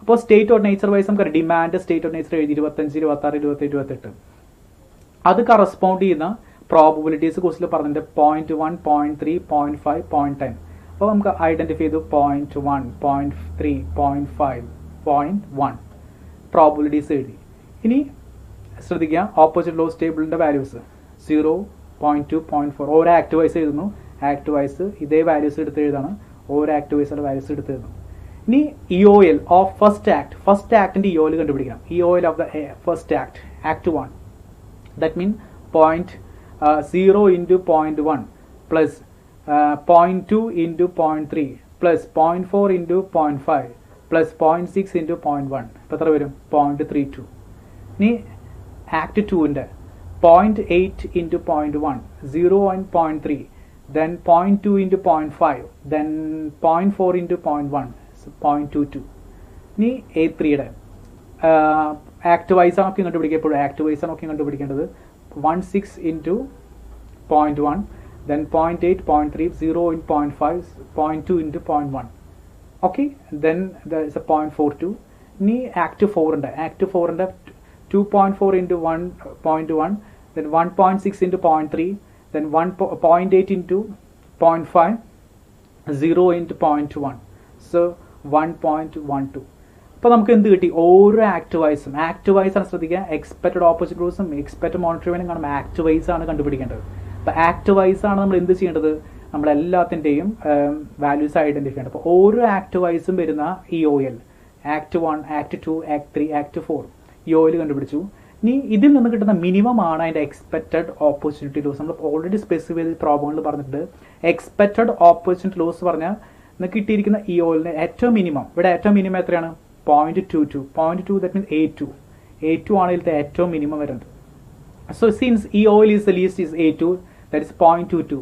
അപ്പോൾ സ്റ്റേറ്റ് ഓഫ് നേച്ചർ വൈസ് നമുക്ക് ഡിമാൻഡ് സ്റ്റേറ്റ് ഓഫ് നേച്ചർ 25, 26, 27, 28 അത് കറസ്പോണ്ട് ചെയ്യുന്ന പ്രോബബിലിറ്റീസ് കോഴ്സിൽ പറഞ്ഞിട്ടുണ്ട് 0.1, 0.3, 0.5, 0.10. അപ്പോൾ നമുക്ക് ഐഡന്റിഫൈ ചെയ്തു 0.1, 0.3, 0.5, 0.1 പ്രോബബിലിറ്റീസ് എഴുതി. ഇനി ശ്രദ്ധിക്കുക, ഓപ്പോസിറ്റ് ലോസ് ടേബിളിൻ്റെ വാല്യൂസ് 0, 0.2, 0.4 ഓരോ ആക്ട് വൈസ് എഴുതുന്നു. ആക്ട് വൈസ് ഇതേ വാല്യൂസ് എടുത്ത് എഴുതാണ്. ഓരോ ആക്ട് വൈസുള്ള വാല്യൂസ് എടുത്ത് എഴുതുന്നു. ഇനി EOL ഓഫ് ഫസ്റ്റ് ആക്ടിൻ്റെ EOL കണ്ടുപിടിക്കണം. EOL of the first act, act 1. That mean 0 × 0.1 plus 0.2 × 0.3 plus 0.4 × 0.5 plus 0.6 × 0.1 ഇപ്പോൾ എത്ര വരും? 0.32. ഇനി ആക്ട് 2ൻ്റെ 0.8 × 0.1, 0 × 0.3, then 0.2 × 0.5, then 0.4 × 0.1, 0.22. ഇനി A3യുടെ ആക്ട് വൈസ് ആണ് ഒക്കെ കണ്ടുപിടിക്കപ്പെടും. ആക്ട് വൈസ് ആണ് ഒക്കെ കണ്ടുപിടിക്കേണ്ടത് 16 × 0.1, then 0.8, 0.3, 0 × 0.5, 0.2 × 0.1. Okay, then there is a 0.42. ഇനി ആക്ട് 4 ഉണ്ട്. ആക്ട് 4ൻ്റെ 2.4 into 1.1, then 1.6 into 0.3, then 0.8 into 0.5, 0 into 0.1, so 1.12. അപ്പോൾ നമുക്ക് എന്ത് കിട്ടി? ഓരോ ആക്ട് വൈസും ആണ് ശ്രദ്ധിക്കുക. എക്സ്പെക്റ്റഡ് ഓപ്പോസിറ്റ് ലോസും എക്സ്പെക്റ്റഡ് മോണിറ്ററി വാല്യൂ കാണുമ്പോൾ ആക്ട് വൈസ് ആണ് കണ്ടുപിടിക്കേണ്ടത്. അപ്പോൾ ആക്ട് വൈസ് ആണ് നമ്മൾ എന്ത് ചെയ്യേണ്ടത്? നമ്മളെല്ലാത്തിൻ്റെയും വാല്യൂസ് ഐഡൻറ്റിഫൈ ചെയ്യേണ്ടത്. അപ്പോൾ ഓരോ ആക്ട് വൈസും വരുന്ന ഈ OL, act 1, act 2, act 3, act 4, ഈ OL കണ്ടുപിടിച്ചു. ഇനി ഇതിൽ നിന്ന് കിട്ടുന്ന മിനിമം ആണ് അതിൻ്റെ എക്സ്പെക്റ്റഡ് ഓപ്പർച്യൂണിറ്റി ലോസ്. നമ്മൾ ഓൾറെഡി സ്പെസിഫൈ ചെയ്ത് പ്രോബ്ലങ്ങളിൽ പറഞ്ഞിട്ടുണ്ട്. എക്സ്പെക്റ്റഡ് ഓപ്പർച്യൂണിറ്റി ലോസ് പറഞ്ഞാൽ നമുക്ക് കിട്ടിയിരിക്കുന്ന ഈ OLന് ഏറ്റവും മിനിമം, ഇവിടെ ഏറ്റവും മിനിമം എത്രയാണ്? 0.22. ദാറ്റ് മീൻസ് A2 ആണ് ഇതിലത്തെ ഏറ്റവും മിനിമം വരുന്നത്. സോ സിൻസ് ഈ OL is the least is A2, that is 0.22.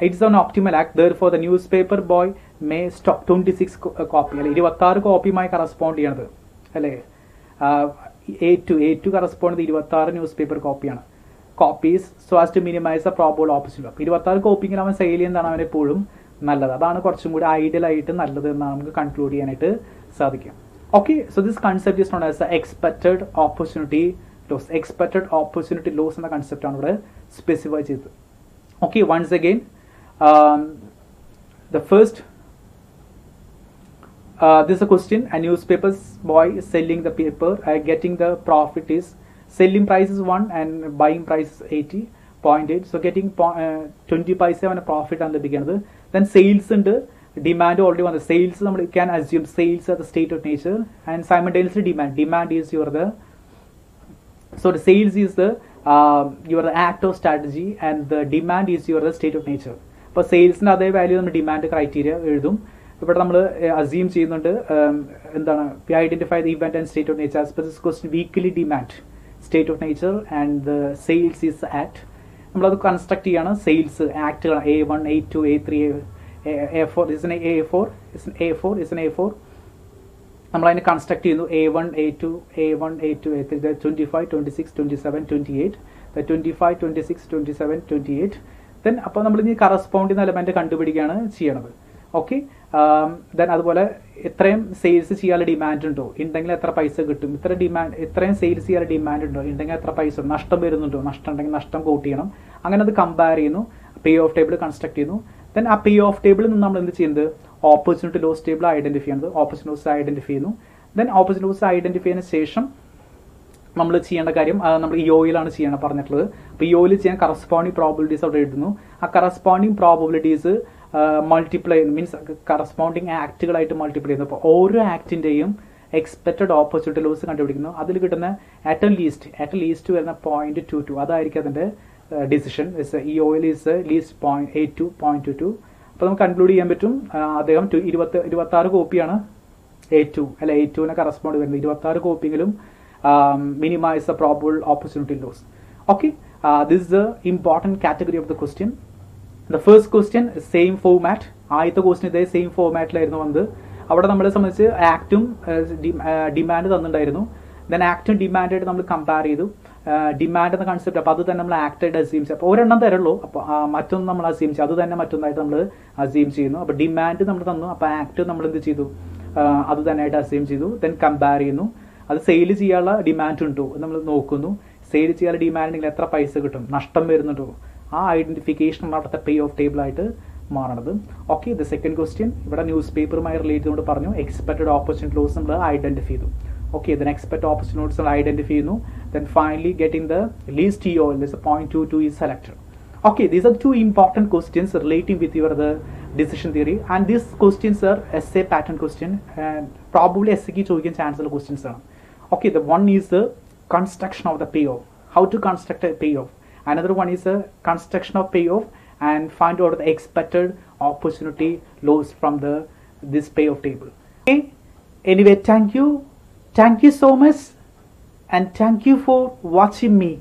It is an optimal act. Therefore, the newspaper boy may stock 26 copy. അല്ലെ 26 കോപ്പിയുമായി കറസ്പോണ്ട് ചെയ്യണത് അല്ലേ? A2 കറസ്പോണ്ട് 26 ന്യൂസ് പേപ്പർ കോപ്പിയാണ്. Copies so as to minimise the probable opposite. അപ്പോൾ 26 കോപ്പിയെങ്കിൽ അവൻ സെയിൽ ചെയ്യുന്നതാണ് അവൻ എപ്പോഴും നല്ലത്. അതാണ് കുറച്ചും കൂടി ഐഡിയൽ ആയിട്ട് നല്ലത് എന്നാണ് നമുക്ക് കൺക്ലൂഡ് ചെയ്യാനായിട്ട് സാധിക്കും. Okay, so this concept is known as expected opportunity loss. Expected opportunity loss എന്ന കൺസെപ്റ്റാണ് ഇവിടെ സ്പെസിഫൈ ചെയ്തത്. Okay, once again the first this is a question. A newspaper boy is selling the paper, getting the profit is selling price is 1 and buying price is 80.8, so getting 20 paisa on a profit ആണ് ലഭിക്കുന്നത്. Then sales ഉണ്ട്, demand already വന്നത്. sales നമ്മൾ can assume sales are the state of nature and simultaneously demand is your the, so the sales is the your act of strategy and the demand is your the state of nature. അപ്പോൾ സെയിൽസിന് അതേ വാല്യൂ നമ്മൾ ഡിമാൻഡ് ക്രൈറ്റീരിയ എഴുതും. ഇവിടെ നമ്മൾ അസ്യൂം ചെയ്യുന്നുണ്ട് എന്താണ്? We identify the event and state of nature. As per this question weekly demand, state of nature and the sales is act. നമ്മളത് കൺസ്ട്രക്ട് ചെയ്യാണ്. സെയിൽസ് ആക്ടുകൾ A1, A2, A3, A4 is and A4 നമ്മളതിനെ കൺസ്ട്രക്ട് ചെയ്യുന്നു. A1, A2, A3, 25, 26, 27, 28, 25, 26, 27, 28. ദെൻ അപ്പോൾ നമ്മൾ ഇനി കറസ്പോണ്ടിങ് എലമെന്റ് കണ്ടുപിടിക്കുകയാണ് ചെയ്യണത്. ഓക്കെ, ദെൻ അതുപോലെ എത്രയും സെയിൽസ് ചെയ്യാനുള്ള ഡിമാൻഡ് ഉണ്ടോ, ഉണ്ടെങ്കിൽ എത്ര പൈസ കിട്ടും, ഇത്രയും സെയിൽസ് ചെയ്യാനുള്ള ഡിമാൻഡ് ഉണ്ടോ, ഉണ്ടെങ്കിൽ എത്ര പൈസ, നഷ്ടം വരുന്നുണ്ടോ, നഷ്ടം ഉണ്ടെങ്കിൽ നഷ്ടം കോട്ട് ചെയ്യണം. അങ്ങനെ അത് കമ്പയർ ചെയ്യുന്നു, പേ ഓഫ് ടേബിൾ കൺസ്ട്രക്ട് ചെയ്യുന്നു. ദെൻ ആ പേ ഓഫ് ടേബിളിൽ നിന്ന് നമ്മൾ എന്ത് ചെയ്യുന്നത്? ഓപ്പർച്യൂണിറ്റി ലോസ് ടേബിൾ ഐഡന്റിഫൈ ചെയ്യുന്നത്. ഓപ്പർച്യൂണിറ്റി ലോസ് ഐഡന്റിഫൈ ചെയ്യുന്നു. ദെൻ ഓപ്പർച്യൂണിറ്റി ലോസ് ഐഡന്റിഫൈ ചെയ്തതിന് ശേഷം നമ്മൾ ചെയ്യേണ്ട കാര്യം നമ്മൾ ഈ OL ചെയ്യണം പറഞ്ഞിട്ടുള്ളത്. അപ്പോൾ ഈ OL ചെയ്യാൻ കറസ്പോണ്ടിങ് പ്രോബിലിറ്റീസ് അവിടെ എഴുതുന്നു. ആ corresponding probabilities multiply means corresponding ആക്ടുകളായിട്ട് മൾട്ടിപ്ലൈ ചെയ്യുന്നു. അപ്പോൾ ഓരോ ആക്ടിൻ്റെയും എക്സ്പെക്റ്റഡ് ഓപ്പർച്യൂണിറ്റി ലോസ് കണ്ടുപിടിക്കുന്നു. അതിൽ കിട്ടുന്ന ഏറ്റവും ലീസ്റ്റ് വരുന്ന 0.22 അതായിരിക്കും അതിൻ്റെ ഡിസിഷൻ. ഈ OL ഈസ് ലീസ്റ്റ് A2 0.22. അപ്പോൾ നമുക്ക് കൺക്ലൂഡ് ചെയ്യാൻ പറ്റും അദ്ദേഹം 26 കോപ്പിയാണ് A2 അല്ല A2നെ കറസ്പോണ്ട് വരുന്നത്. 26 കോപ്പിയെങ്കിലും minimize the probable opportunity loss. Okay, this is the important category of the question. The first question is same format. ആദ്യത്തെ ക്വസ്റ്റ്യൻ ഇതേ സെയിം ഫോർമാറ്റിലായിരുന്നു വന്നത്. അവിടെ നമ്മളെ സംബന്ധിച്ച് ആക്റ്റും ഡിമാൻഡ് തന്നിട്ടുണ്ടായിരുന്നു. ദെൻ ആക്റ്റും ഡിമാൻഡായിട്ട് നമ്മൾ കമ്പയർ ചെയ്തു. ഡിമാൻഡ് എന്ന കൺസെപ്റ്റ് അപ്പോൾ അത് തന്നെ നമ്മൾ ആക്റ്റായിട്ട് അസ്യൂം ചെയ്യും. അപ്പോൾ ഒരെണ്ണം തരുള്ളൂ, അപ്പോൾ മറ്റൊന്ന് നമ്മൾ അസ്യൂം ചെയ്യും, അത് തന്നെ മറ്റൊന്നായിട്ട് നമ്മൾ അസ്യൂം ചെയ്യുന്നു. അപ്പോൾ ഡിമാൻഡ് നമ്മൾ തന്നു, അപ്പോൾ ആക്ട് നമ്മൾ എന്ത് ചെയ്തു? അത് തന്നെയായിട്ട് അസ്യൂം ചെയ്തു. ദെൻ കമ്പയർ ചെയ്യുന്നു. അത് സെയിൽ ചെയ്യാനുള്ള ഡിമാൻഡ് ഉണ്ടോ നമ്മൾ നോക്കുന്നു. സെയിൽ ചെയ്യാനുള്ള ഡിമാൻഡ് ഉണ്ടെങ്കിൽ എത്ര പൈസ കിട്ടും, നഷ്ടം വരുന്നുണ്ടോ, ആ ഐഡന്റിഫിക്കേഷൻ അവിടുത്തെ പേ ഓഫ് ടേബിൾ ആയിട്ട് മാറണത്. ഓക്കെ, ദ സെക്കൻഡ് ക്വസ്റ്റ്യൻ ഇവിടെ ന്യൂസ് പേപ്പറുമായി റിലേറ്റ് ചെയ്തുകൊണ്ട് പറഞ്ഞു എക്സ്പെക്റ്റഡ് ഓപ്പർച്യൂണിറ്റി ലോസ് നമ്മൾ ഐഡന്റിഫൈ ചെയ്തു. Okay, then expect opportunity loss നമ്മൾ ഐഡന്റിഫൈ ചെയ്യുന്നു. Then finally getting the least EOL is 0.22 is selected. Okay, these are two important questions relating with your the decision theory, and these questions are essay pattern question and probably essay ki choikan chance ulla questions aanu. Okay, the one is the construction of the payoff, how to construct a payoff. Another one is the construction of payoff and find out the expected opportunity loss from this payoff table. Okay, anyway, thank you so much and thank you for watching me.